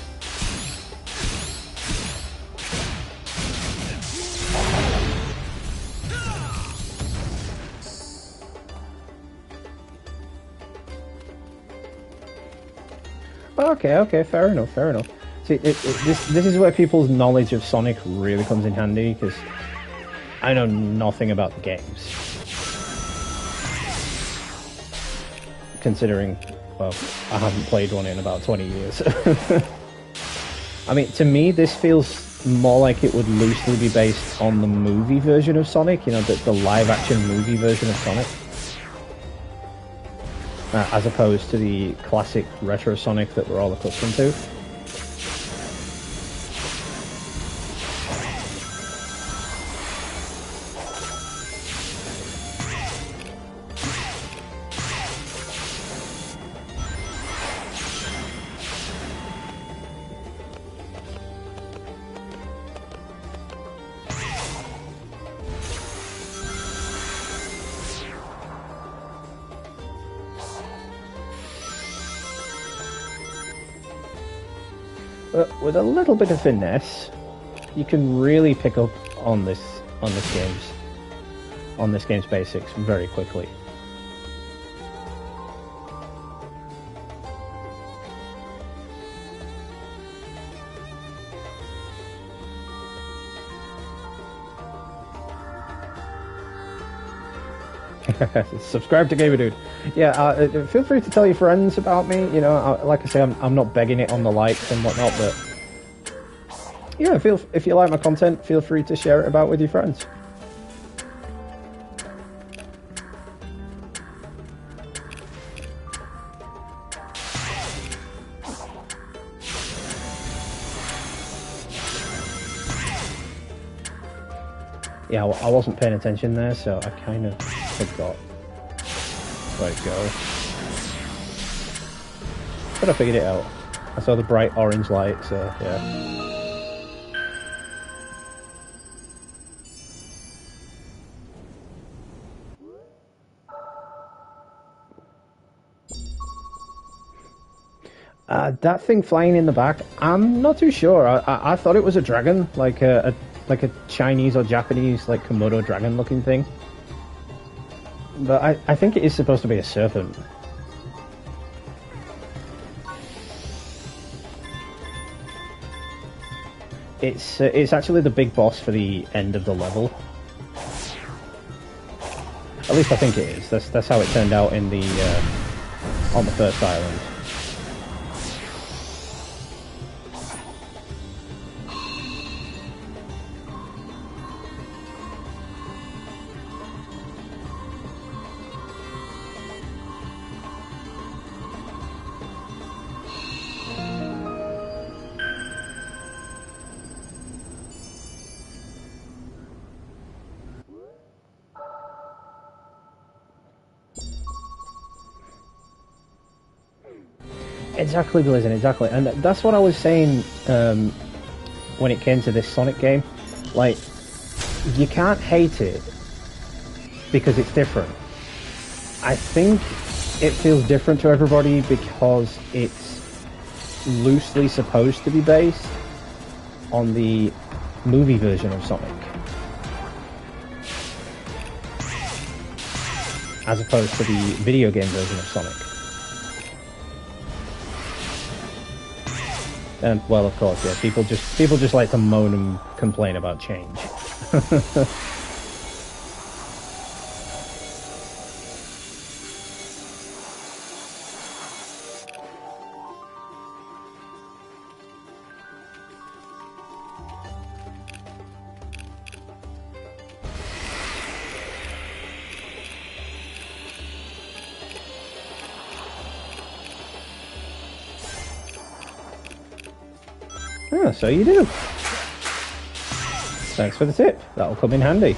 S4: Okay, fair enough, fair enough. See, this is where people's knowledge of Sonic really comes in handy, because I know nothing about the games. Considering, well, I haven't played one in about 20 years. I mean, to me, this feels more like it would loosely be based on the movie version of Sonic, you know, the live-action movie version of Sonic. As opposed to the classic retro Sonic that we're all accustomed to. But with a little bit of finesse, you can really pick up on this game's basics very quickly. Subscribe to Gamer Dude. Yeah, feel free to tell your friends about me. You know, like I say, I'm not begging it on the likes and whatnot, but yeah, if you like my content, feel free to share it about with your friends. Yeah, I wasn't paying attention there, so I kind of forgot where to go. But I figured it out. I saw the bright orange light, so yeah. That thing flying in the back, I'm not too sure. I thought it was a dragon, like a Chinese or Japanese like Komodo dragon looking thing. But I think it is supposed to be a serpent. It's actually the big boss for the end of the level. At least I think it is. That's how it turned out in the on the first island. Exactly, Blizzard, exactly. And that's what I was saying when it came to this Sonic game. Like, you can't hate it because it's different. I think it feels different to everybody because it's loosely supposed to be based on the movie version of Sonic, as opposed to the video game version of Sonic. And well, of course, yeah, people just like to moan and complain about change. Ah, so you do. Thanks for the tip. That'll come in handy.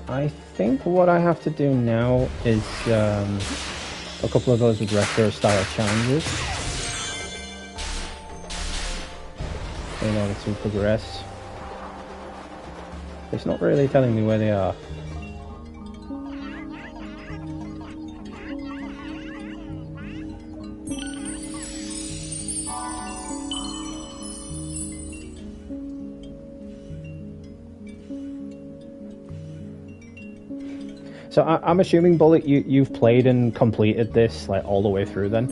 S4: I think what I have to do now is a couple of those with retro style challenges in order to progress. It's not really telling me where they are. So I'm assuming, Bullet, you've played and completed this like all the way through then?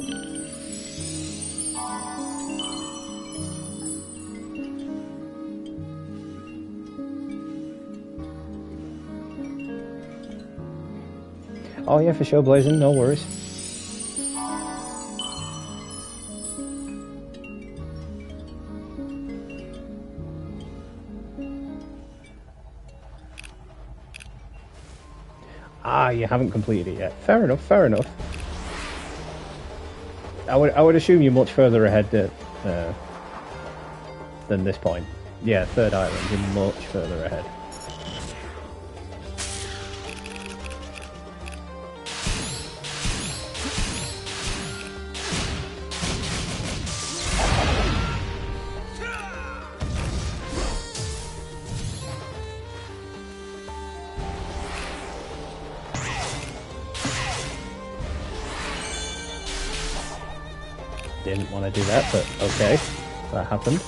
S4: Oh yeah, for sure, Blazing, no worries. Ah, you haven't completed it yet. Fair enough, fair enough. I would assume you're much further ahead than this point. Yeah, third island, you're much further ahead. Didn't want to do that, but okay, that happened.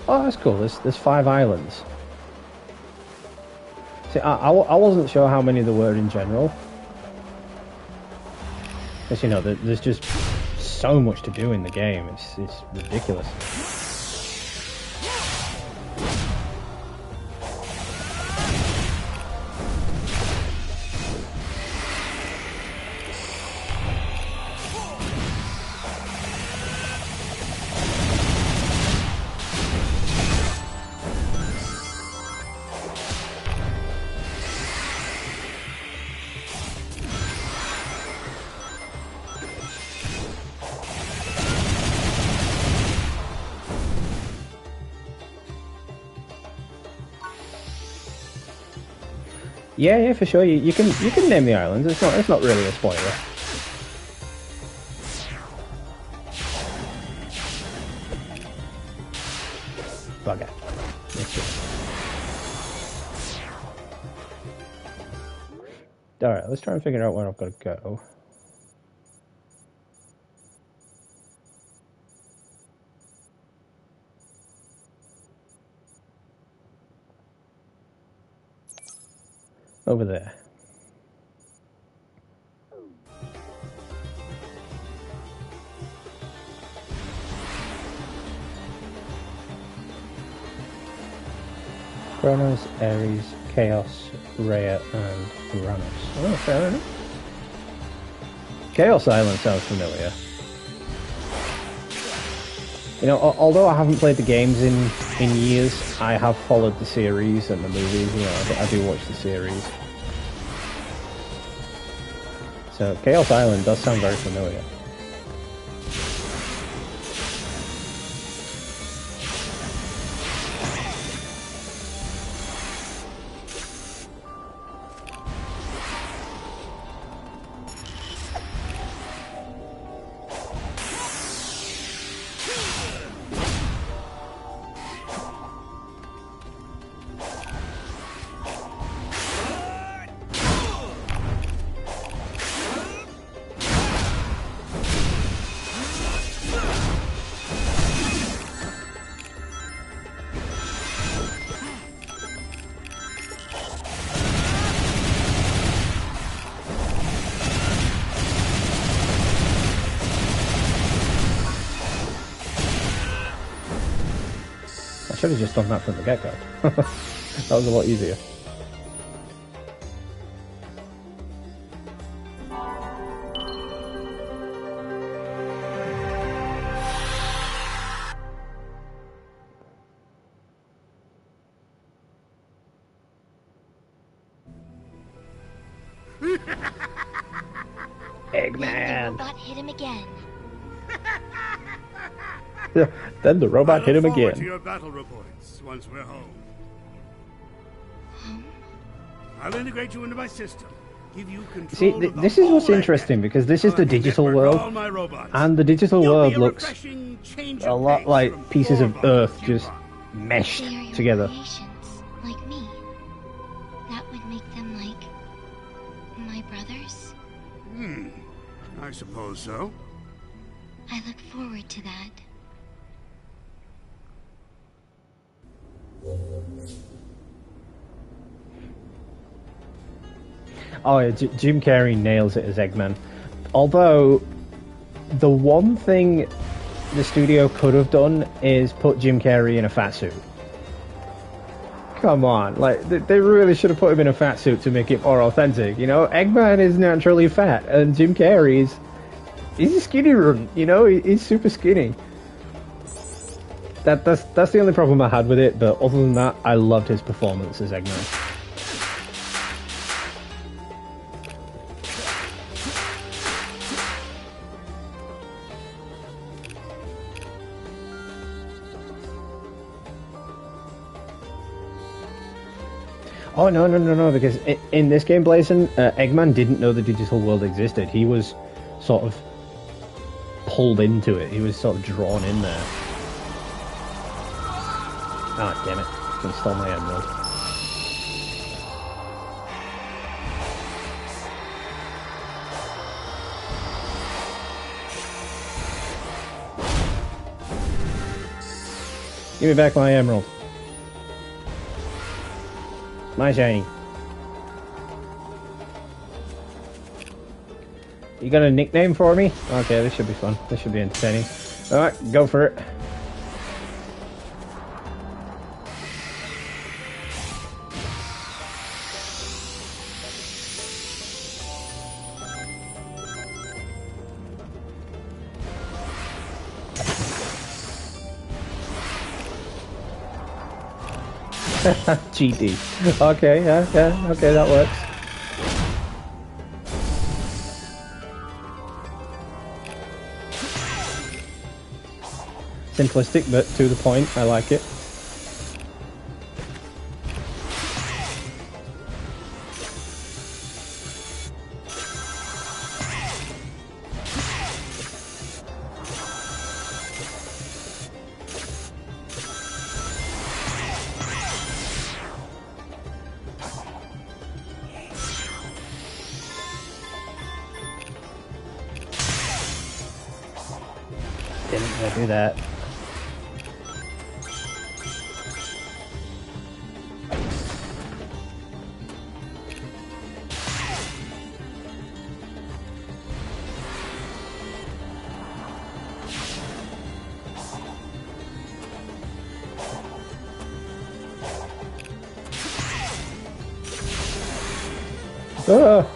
S4: Oh, that's cool. There's 5 islands. See, I wasn't sure how many there were in general. Because, you know, there's just so much to do in the game. It's ridiculous. Yeah, yeah, for sure. You can name the islands. It's not really a spoiler. Bugger. Alright, let's try and figure out where I've got to go. Over there. Kronos, Ares, Chaos, Rhea, and Uranus. Oh, fair enough. Chaos Island sounds familiar. You know, although I haven't played the games in years, I have followed the series and the movies. You know, I do watch the series. So Chaos Island does sound very familiar. I should have just done that from the get-go. That was a lot easier. Eggman!
S5: The robot hit him again.
S4: Then the robot hit him
S6: I look forward
S4: again.
S6: to your battle reports once we're home. I'll integrate you into my system. Give you control
S4: See,
S6: of the
S4: this is what's
S6: whole
S4: interesting,
S6: network.
S4: because this is the
S6: I'll
S4: digital
S6: network all
S4: world,
S6: my robots.
S4: and the digital
S6: You'll
S4: world
S6: be a
S4: looks
S6: refreshing change
S4: a
S6: of
S4: lot
S6: pace
S4: like
S6: from
S4: pieces of
S6: Orville
S4: Earth
S6: to
S4: just
S6: Cuba.
S4: meshed
S5: They are your
S4: together.
S5: creations, like me. That would make them like my brothers.
S6: I suppose so.
S5: I look forward to that.
S4: Oh yeah, Jim Carrey nails it as Eggman. Although, the one thing the studio could have done is put Jim Carrey in a fat suit. Come on, like, they really should have put him in a fat suit to make it more authentic, you know? Eggman is naturally fat, and Jim Carrey he's a skinny runt, you know? He's super skinny. That's the only problem I had with it, but other than that, I loved his performance as Eggman. Oh, no, because in this game, Blazon, Eggman didn't know the digital world existed. He was sort of pulled into it. He was sort of drawn in there. Ah, damn it. He stole my emerald. Give me back my emerald. My shiny. You got a nickname for me? Okay, this should be fun. This should be entertaining. Alright, go for it. GD. Okay, yeah, okay, that works. Simplistic, but to the point. I like it. Didn't want to do that. Ah.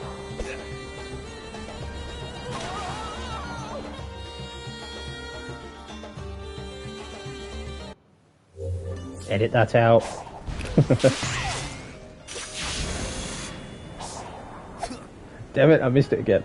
S4: Edit that out. Damn it, I missed it again.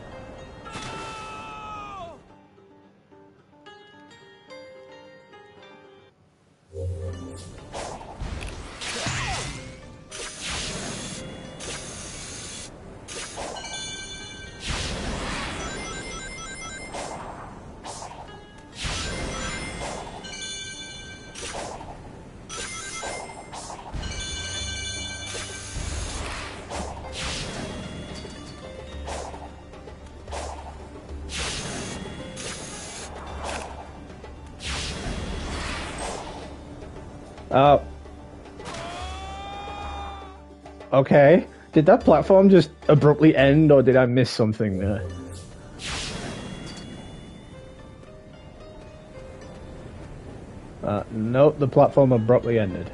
S4: Okay. Did that platform just abruptly end, or did I miss something there? Nope, the platform abruptly ended.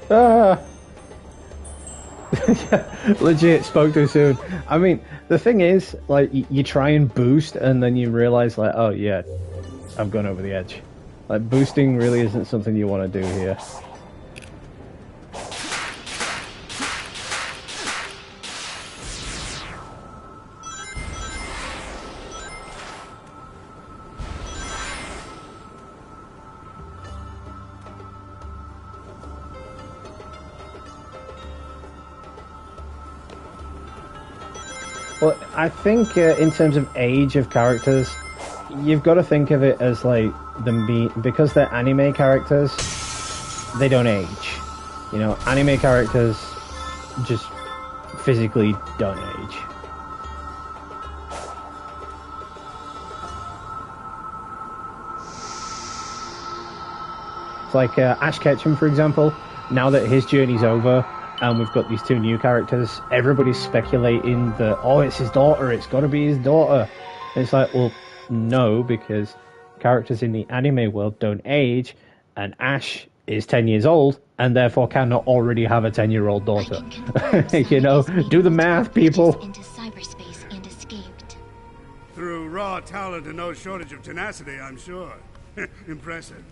S4: Ah! Legit, spoke too soon. I mean, the thing is, like, you try and boost, and then you realize, like, oh yeah, I've gone over the edge. Like, boosting really isn't something you want to do here. Well, I think in terms of age of characters, you've got to think of it as like them being, because they're anime characters, they don't age. You know, anime characters just physically don't age. It's like Ash Ketchum, for example. Now that his journey's over, and we've got these two new characters, everybody's speculating that, oh, it's his daughter, it's got to be his daughter. And it's like, well, no, because characters in the anime world don't age, and Ash is 10 years old, and therefore cannot already have a 10-year-old daughter. You know, do the math, people.
S5: Into cyberspace and escaped.
S6: Through raw talent and no shortage of tenacity, I'm sure. Impressive.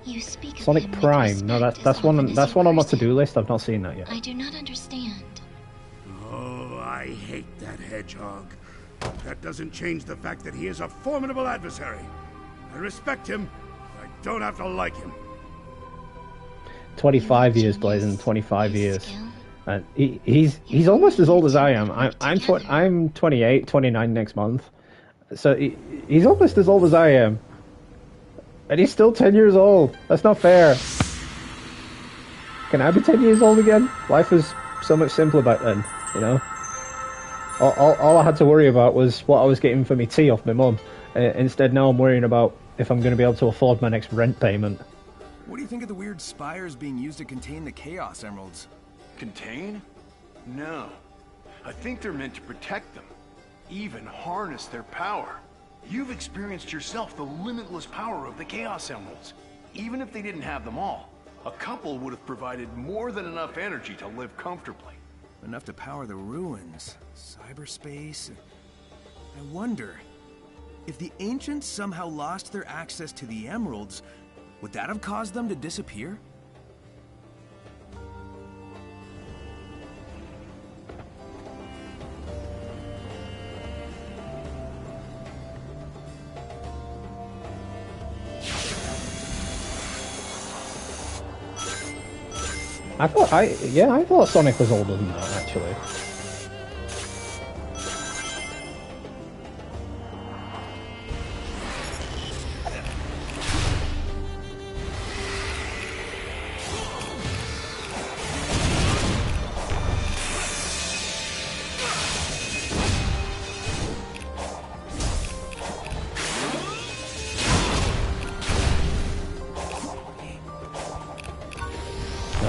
S5: You speak of
S4: Sonic
S5: him with
S4: Prime. No,
S5: respect
S4: that's
S5: as
S4: one.
S5: often as
S4: That's
S5: you
S4: one on my
S5: curse him.
S4: to-do list. I've not seen that yet.
S5: I do not understand.
S6: Oh, I hate that hedgehog. That doesn't change the fact that he is a formidable adversary. I respect him. I don't have to like him.
S4: 25 years, Blazing. 25 years. And he's almost as old as I am. I'm 28, 29 next month. So he's almost as old as I am. And he's still 10 years old. That's not fair. Can I be 10 years old again? Life was so much simpler back then, you know? All I had to worry about was what I was getting for my tea off my mum. Instead, now I'm worrying about if I'm going to be able to afford my next rent payment.
S2: What do you think of the weird spires being used to contain the Chaos Emeralds?
S3: Contain? No. I think they're meant to protect them. Even harness their power. You've experienced yourself the limitless power of the Chaos Emeralds. Even if they didn't have them all, a couple would have provided more than enough energy to live comfortably.
S2: Enough to power the ruins, cyberspace. I wonder, if the ancients somehow lost their access to the emeralds, would that have caused them to disappear?
S4: I thought Sonic was older than that, actually.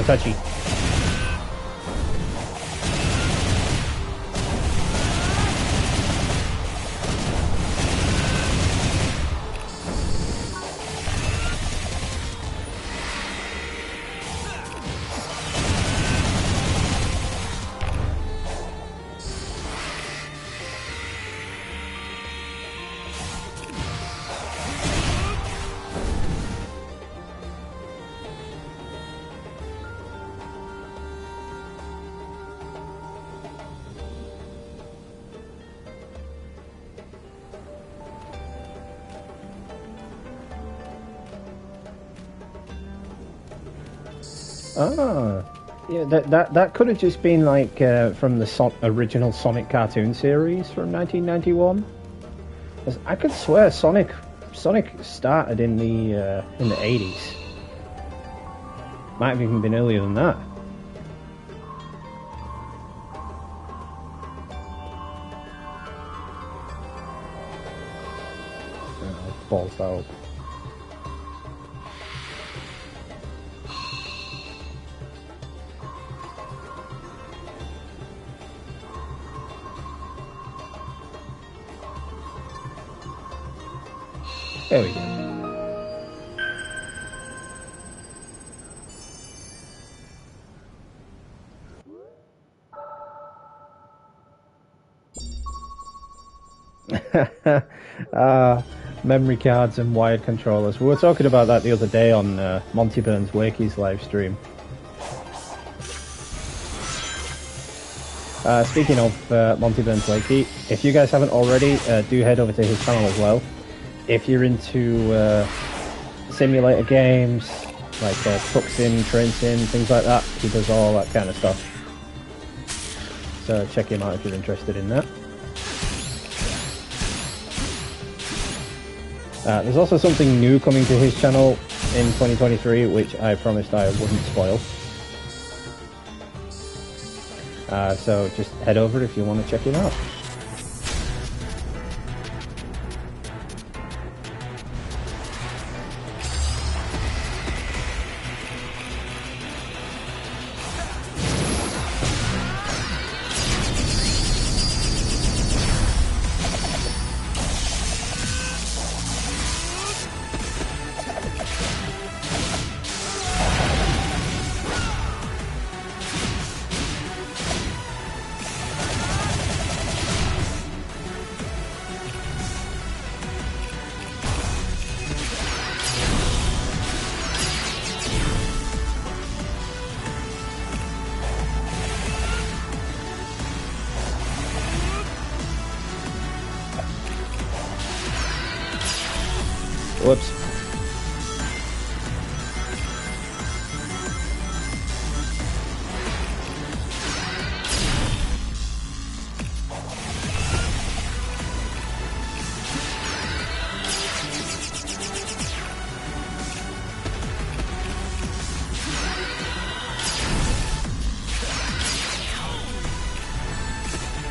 S4: touchy. Ah, yeah, that could have just been like from the original Sonic cartoon series from 1991. I could swear Sonic started in the 80s. Might have even been earlier than that. Oh, balls out. There we go. Memory cards and wired controllers. We were talking about that the other day on Monty Burns Wakey's live stream. Speaking of Monty Burns Wakey, if you guys haven't already, do head over to his channel as well. If you're into simulator games, like truck sim, train sim, things like that, he does all that kind of stuff. So check him out if you're interested in that. There's also something new coming to his channel in 2023, which I promised I wouldn't spoil. So just head over if you want to check it out. Whoops.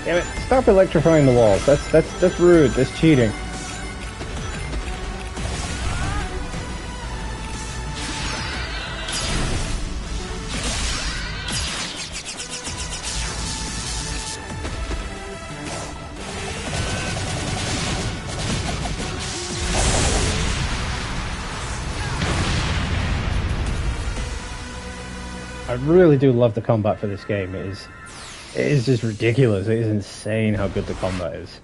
S4: Damn it, stop electrifying the walls. That's rude. That's cheating. I really do love the combat for this game. It is just ridiculous. It is insane how good the combat is.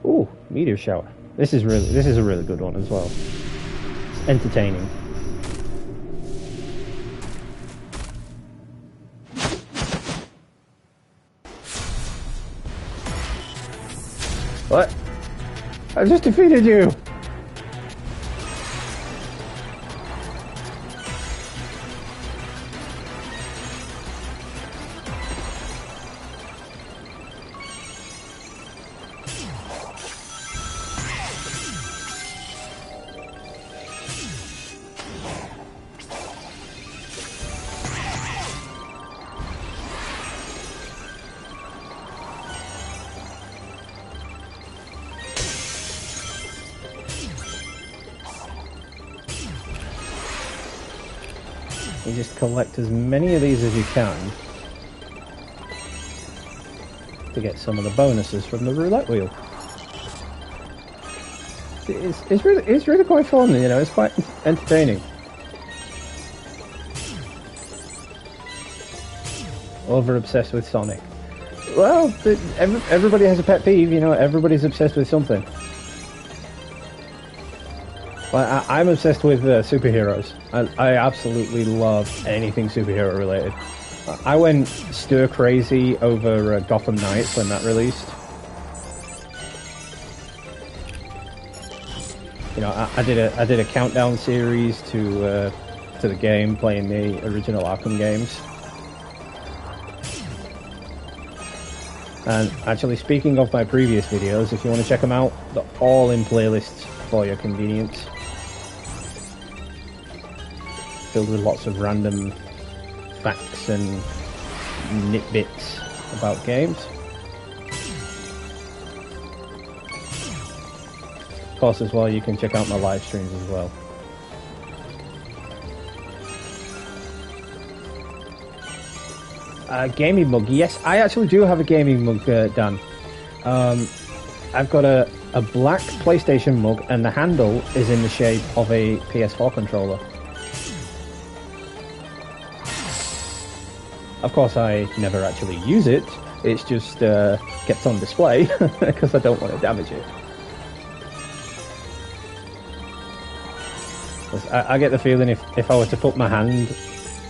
S4: Ooh, meteor shower. This is a really good one as well. It's entertaining. What? I just defeated you! You just collect as many of these as you can to get some of the bonuses from the roulette wheel. It's really quite fun, you know, it's quite entertaining. Over obsessed with Sonic. Well, everybody has a pet peeve, you know, everybody's obsessed with something. Well, I'm obsessed with superheroes. I absolutely love anything superhero related. I went stir crazy over Gotham Knights when that released. You know, I did a countdown series to the game, playing the original Arkham games. And actually, speaking of my previous videos, if you want to check them out, they're all in playlists for your convenience. Filled with lots of random facts and nitbits about games. Of course, as well, you can check out my live streams as well. Gaming mug, yes, I actually do have a gaming mug, Dan. I've got a black PlayStation mug, and the handle is in the shape of a PS4 controller. Of course, I never actually use it. It's just kept on display because I don't want to damage it. I get the feeling if I were to put my hand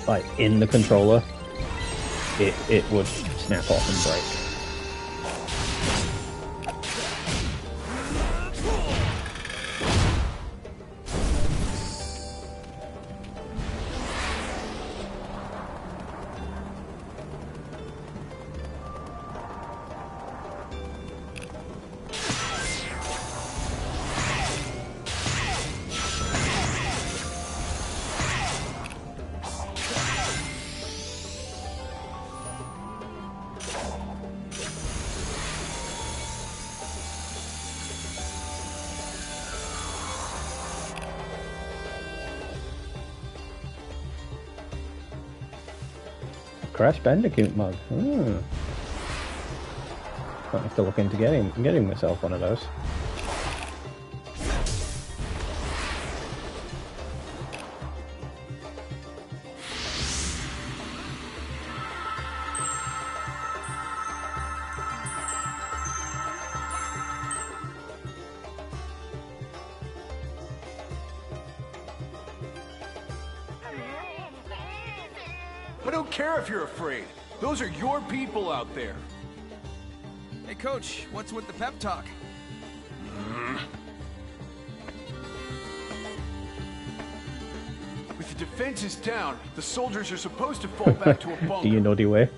S4: like in the controller, it would snap off and break. Crash Bandicoot mug. Might have to look into getting myself one of those.
S3: I don't care if you're afraid. Those are your people out there.
S2: Hey, Coach, what's with the pep talk?
S3: With the defenses down, the soldiers are supposed to fall back to a bunker.
S4: Do you know the way?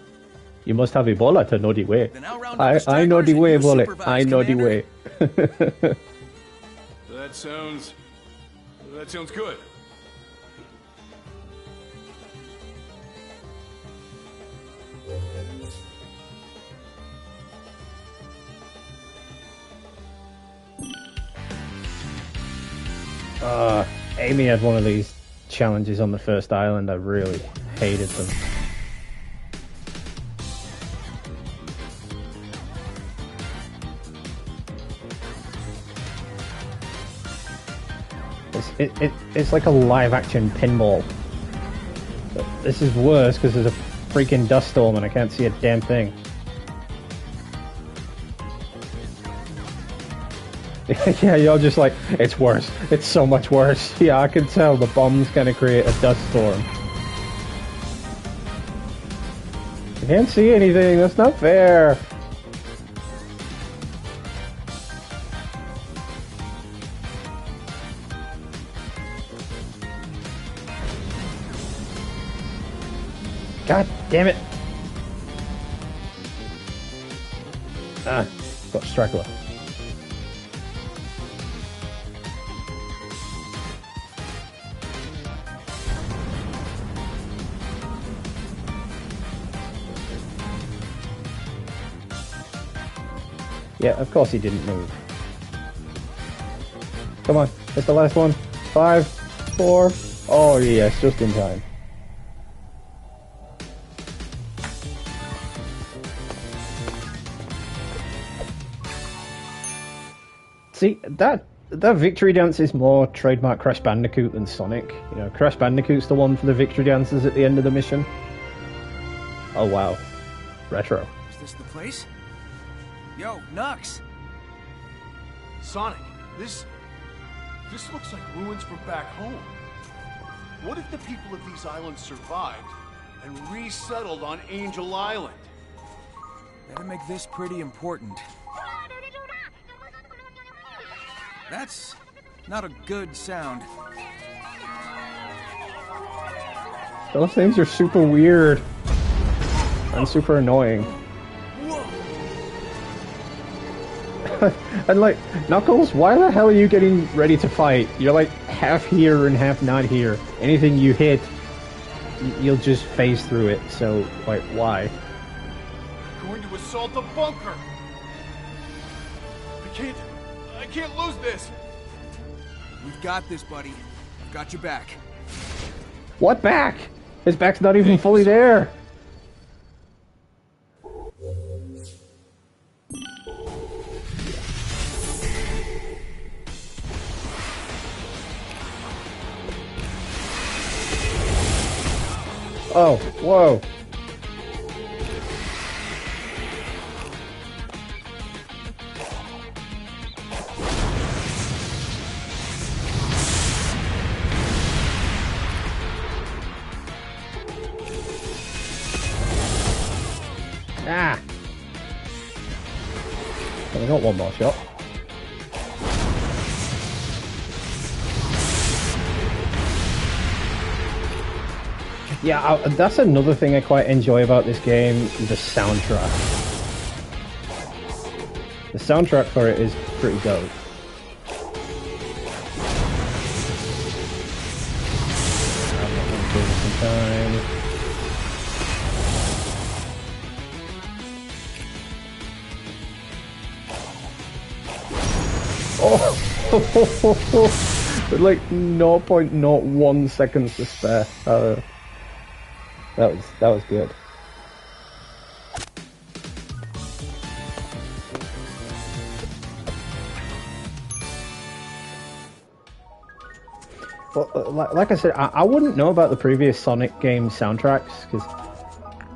S4: You must have Ebola to know the way.
S2: Then I'll round up the
S4: I know the
S2: stragglers
S4: way,
S2: and you
S4: Bullet.
S2: supervise,
S4: I know the
S2: Commander.
S4: way.
S3: That sounds good.
S4: Amy had one of these challenges on the first island. I really hated them. It's like a live-action pinball. But this is worse because there's a freaking dust storm and I can't see a damn thing. Yeah, you're just like, it's worse. It's so much worse. Yeah, I can tell the bomb's gonna create a dust storm. I can't see anything. That's not fair. God damn it. Ah, got straggler. Yeah, of course he didn't move. Come on, it's the last one. 5, 4. Oh yes, just in time. See, that victory dance is more trademark Crash Bandicoot than Sonic. You know, Crash Bandicoot's the one for the victory dances at the end of the mission. Oh wow. Retro.
S2: Is this the place? Yo, Nux!
S3: Sonic, this looks like ruins from back home. What if the people of these islands survived and resettled on Angel Island?
S2: Better make this pretty important. That's not a good sound.
S4: Those things are super weird. And super annoying. And like, Knuckles, why the hell are you getting ready to fight? You're like half here and half not here. Anything you hit, you'll just phase through it, so like, why?
S3: Going to assault the bunker! I can't lose this!
S2: We've got this, buddy. I've got your back.
S4: What back? His back's not even fully there. Oh, whoa. Ah! Well, I got one more shot. Yeah, that's another thing I quite enjoy about this game, the soundtrack. The soundtrack for it is pretty dope. I'm not going to give it some time. Oh! With like 0.01 seconds to spare. That was good. Well, like I said, I wouldn't know about the previous Sonic game soundtracks, because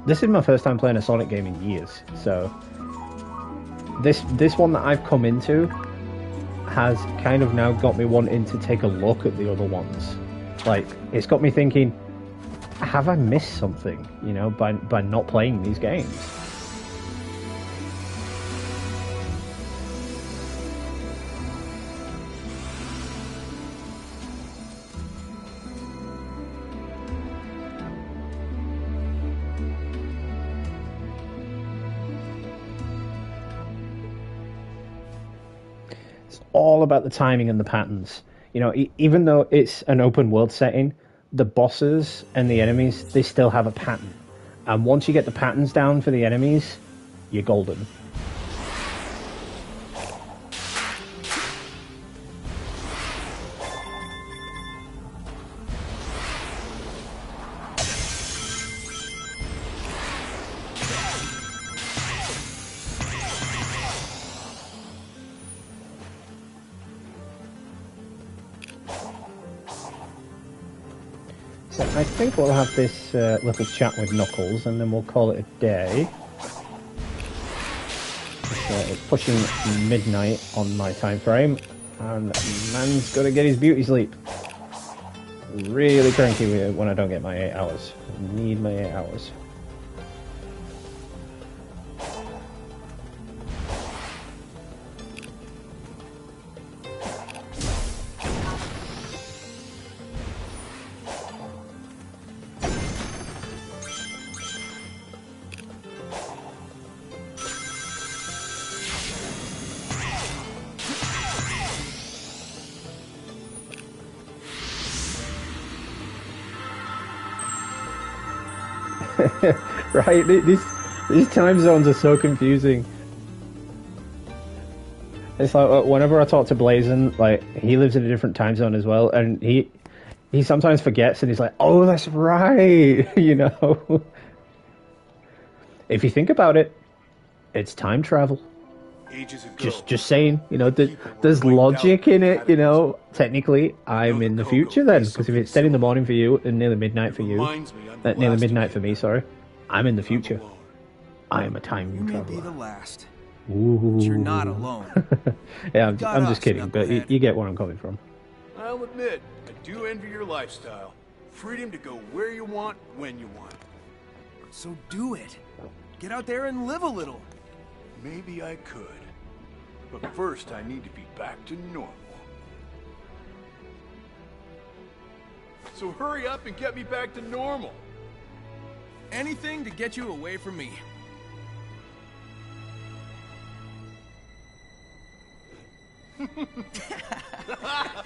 S4: this is my first time playing a Sonic game in years. So this one that I've come into has kind of now got me wanting to take a look at the other ones. Like, it's got me thinking, have I missed something, you know, by not playing these games? It's all about the timing and the patterns. You know, even though it's an open world setting, the bosses and the enemies, they still have a pattern. And once you get the patterns down for the enemies, you're golden. So I think we'll have this little chat with Knuckles, and then we'll call it a day. It's pushing midnight on my time frame, and man's got to get his beauty sleep. Really cranky when I don't get my 8 hours. I need my 8 hours. Right, these time zones are so confusing. It's like whenever I talk to Blazin, like, he lives in a different time zone as well, and he sometimes forgets, and he's like, "Oh, that's right," you know. If you think about it, it's time travel.
S3: Ages ago.
S1: Just saying, you know, there's logic in it, you know. Technically, I'm in the future then, because if it's 10 in the morning for you and nearly midnight for you, nearly midnight for me, sorry, I'm in the future. I am a time traveler.
S2: You may be the last.
S1: Ooh.
S2: But you're not alone.
S1: Yeah, I'm just kidding, but you get where I'm coming from.
S3: I'll admit, I do envy your lifestyle. Freedom to go where you want, when you want.
S2: So do it. Get out there and live a little.
S3: Maybe I could. But first, I need to be back to normal. So hurry up and get me back to normal.
S2: Anything to get you away from me.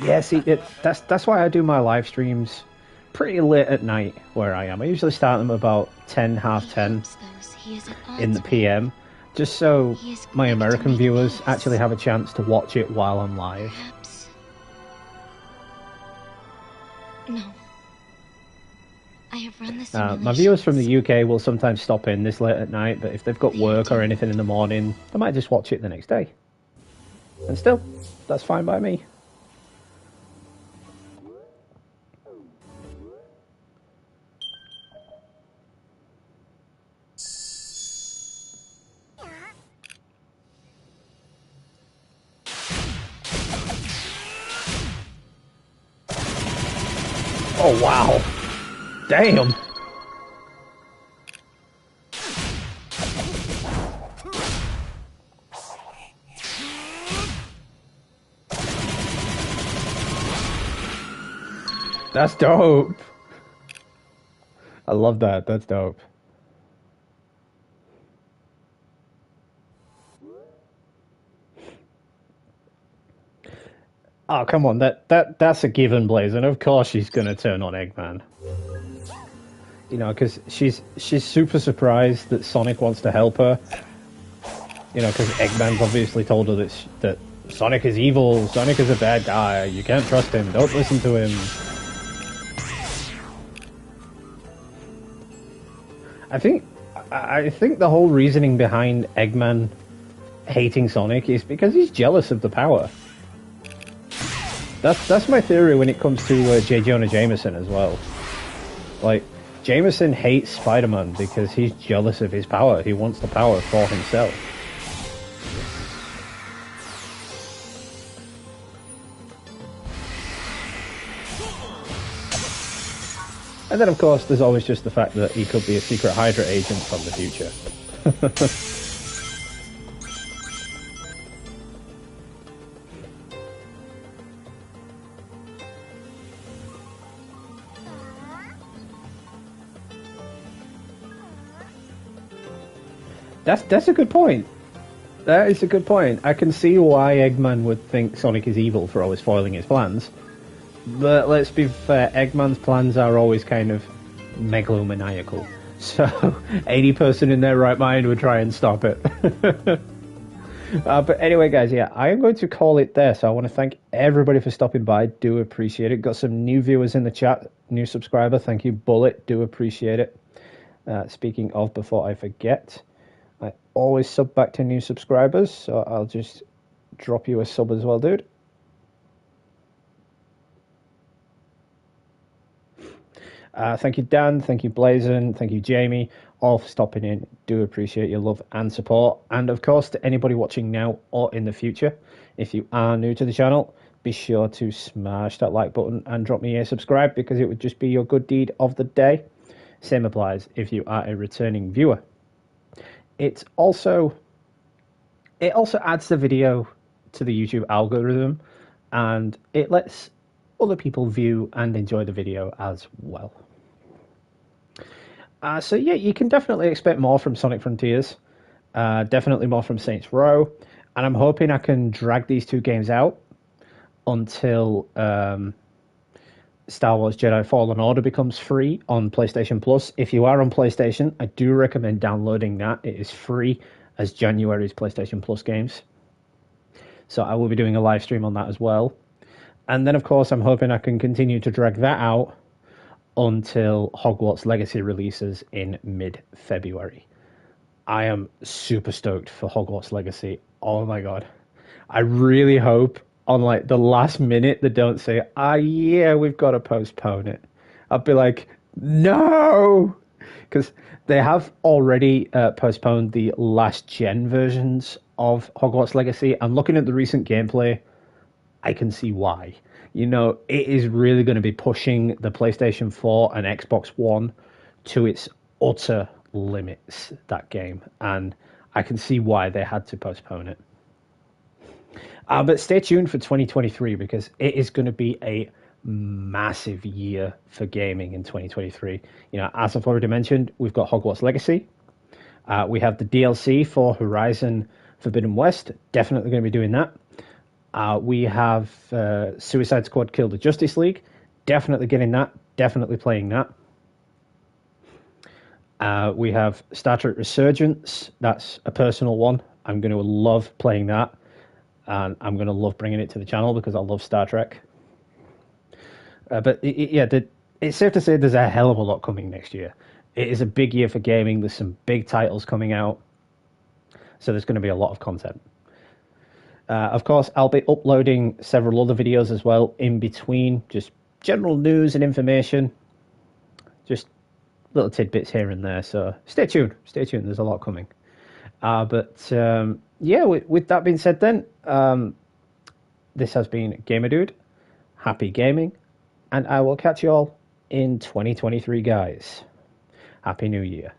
S1: Yeah, see, that's why I do my live streams pretty late at night where I am. I usually start them about 10, half 10 in the PM, just so my American viewers actually have a chance to watch it while I'm live.
S5: Perhaps. No. I have run this
S1: My viewers from the UK will sometimes stop in this late at night, but if they've got work or anything in the morning, they might just watch it the next day. And still, that's fine by me. Oh, wow. Damn. That's dope. I love that. That's dope. Oh, come on. That's a given, Blaze. And of course she's going to turn on Eggman. You know, because she's super surprised that Sonic wants to help her. You know, because Eggman's obviously told her that Sonic is evil, Sonic is a bad guy, you can't trust him, don't listen to him. I think the whole reasoning behind Eggman hating Sonic is because he's jealous of the power. That's my theory when it comes to J. Jonah Jameson as well. Like, Jameson hates Spider-Man because he's jealous of his power. He wants the power for himself. And then, of course, there's always just the fact that he could be a secret Hydra agent from the future. That's a good point. That is a good point. I can see why Eggman would think Sonic is evil for always foiling his plans. But let's be fair, Eggman's plans are always kind of megalomaniacal. So any person in their right mind would try and stop it. But anyway, guys, yeah, I am going to call it there. So I want to thank everybody for stopping by. Do appreciate it. Got some new viewers in the chat. New subscriber. Thank you, Bullet. Do appreciate it. Speaking of, before I forget, I always sub back to new subscribers. So I'll just drop you a sub as well, dude. Thank you, Dan. Thank you, Blazon. Thank you, Jamie, all for stopping in. Do appreciate your love and support. And of course, to anybody watching now or in the future, if you are new to the channel, be sure to smash that like button and drop me a subscribe, because it would just be your good deed of the day. Same applies if you are a returning viewer. It also adds the video to the YouTube algorithm, and it lets other people view and enjoy the video as well. So yeah, you can definitely expect more from Sonic Frontiers, definitely more from Saints Row, and I'm hoping I can drag these two games out until Star Wars Jedi Fallen Order becomes free on PlayStation Plus. If you are on PlayStation, I do recommend downloading that. It is free as January's PlayStation Plus games. So I will be doing a live stream on that as well. And then, of course, I'm hoping I can continue to drag that out until Hogwarts Legacy releases in mid-February. I am super stoked for Hogwarts Legacy. Oh my god. I really hope on like the last minute they don't say, yeah, we've got to postpone it. I'd be like, no! Because they have already postponed the last gen versions of Hogwarts Legacy. And looking at the recent gameplay, I can see why. You know, it is really going to be pushing the PlayStation 4 and Xbox One to its utter limits, that game. And I can see why they had to postpone it. But stay tuned for 2023 because it is going to be a massive year for gaming in 2023. You know, as I've already mentioned, we've got Hogwarts Legacy. We have the DLC for Horizon Forbidden West. Definitely going to be doing that. We have Suicide Squad Kill the Justice League. Definitely getting that. Definitely playing that. We have Star Trek Resurgence. That's a personal one. I'm going to love playing that. And I'm going to love bringing it to the channel because I love Star Trek. But it's safe to say there's a hell of a lot coming next year. It is a big year for gaming. There's some big titles coming out. So there's going to be a lot of content. Of course, I'll be uploading several other videos as well in between. Just general news and information. Just little tidbits here and there. So stay tuned. Stay tuned. There's a lot coming. With that being said then, this has been Gamer Dude. Happy gaming. And I will catch you all in 2023, guys. Happy New Year.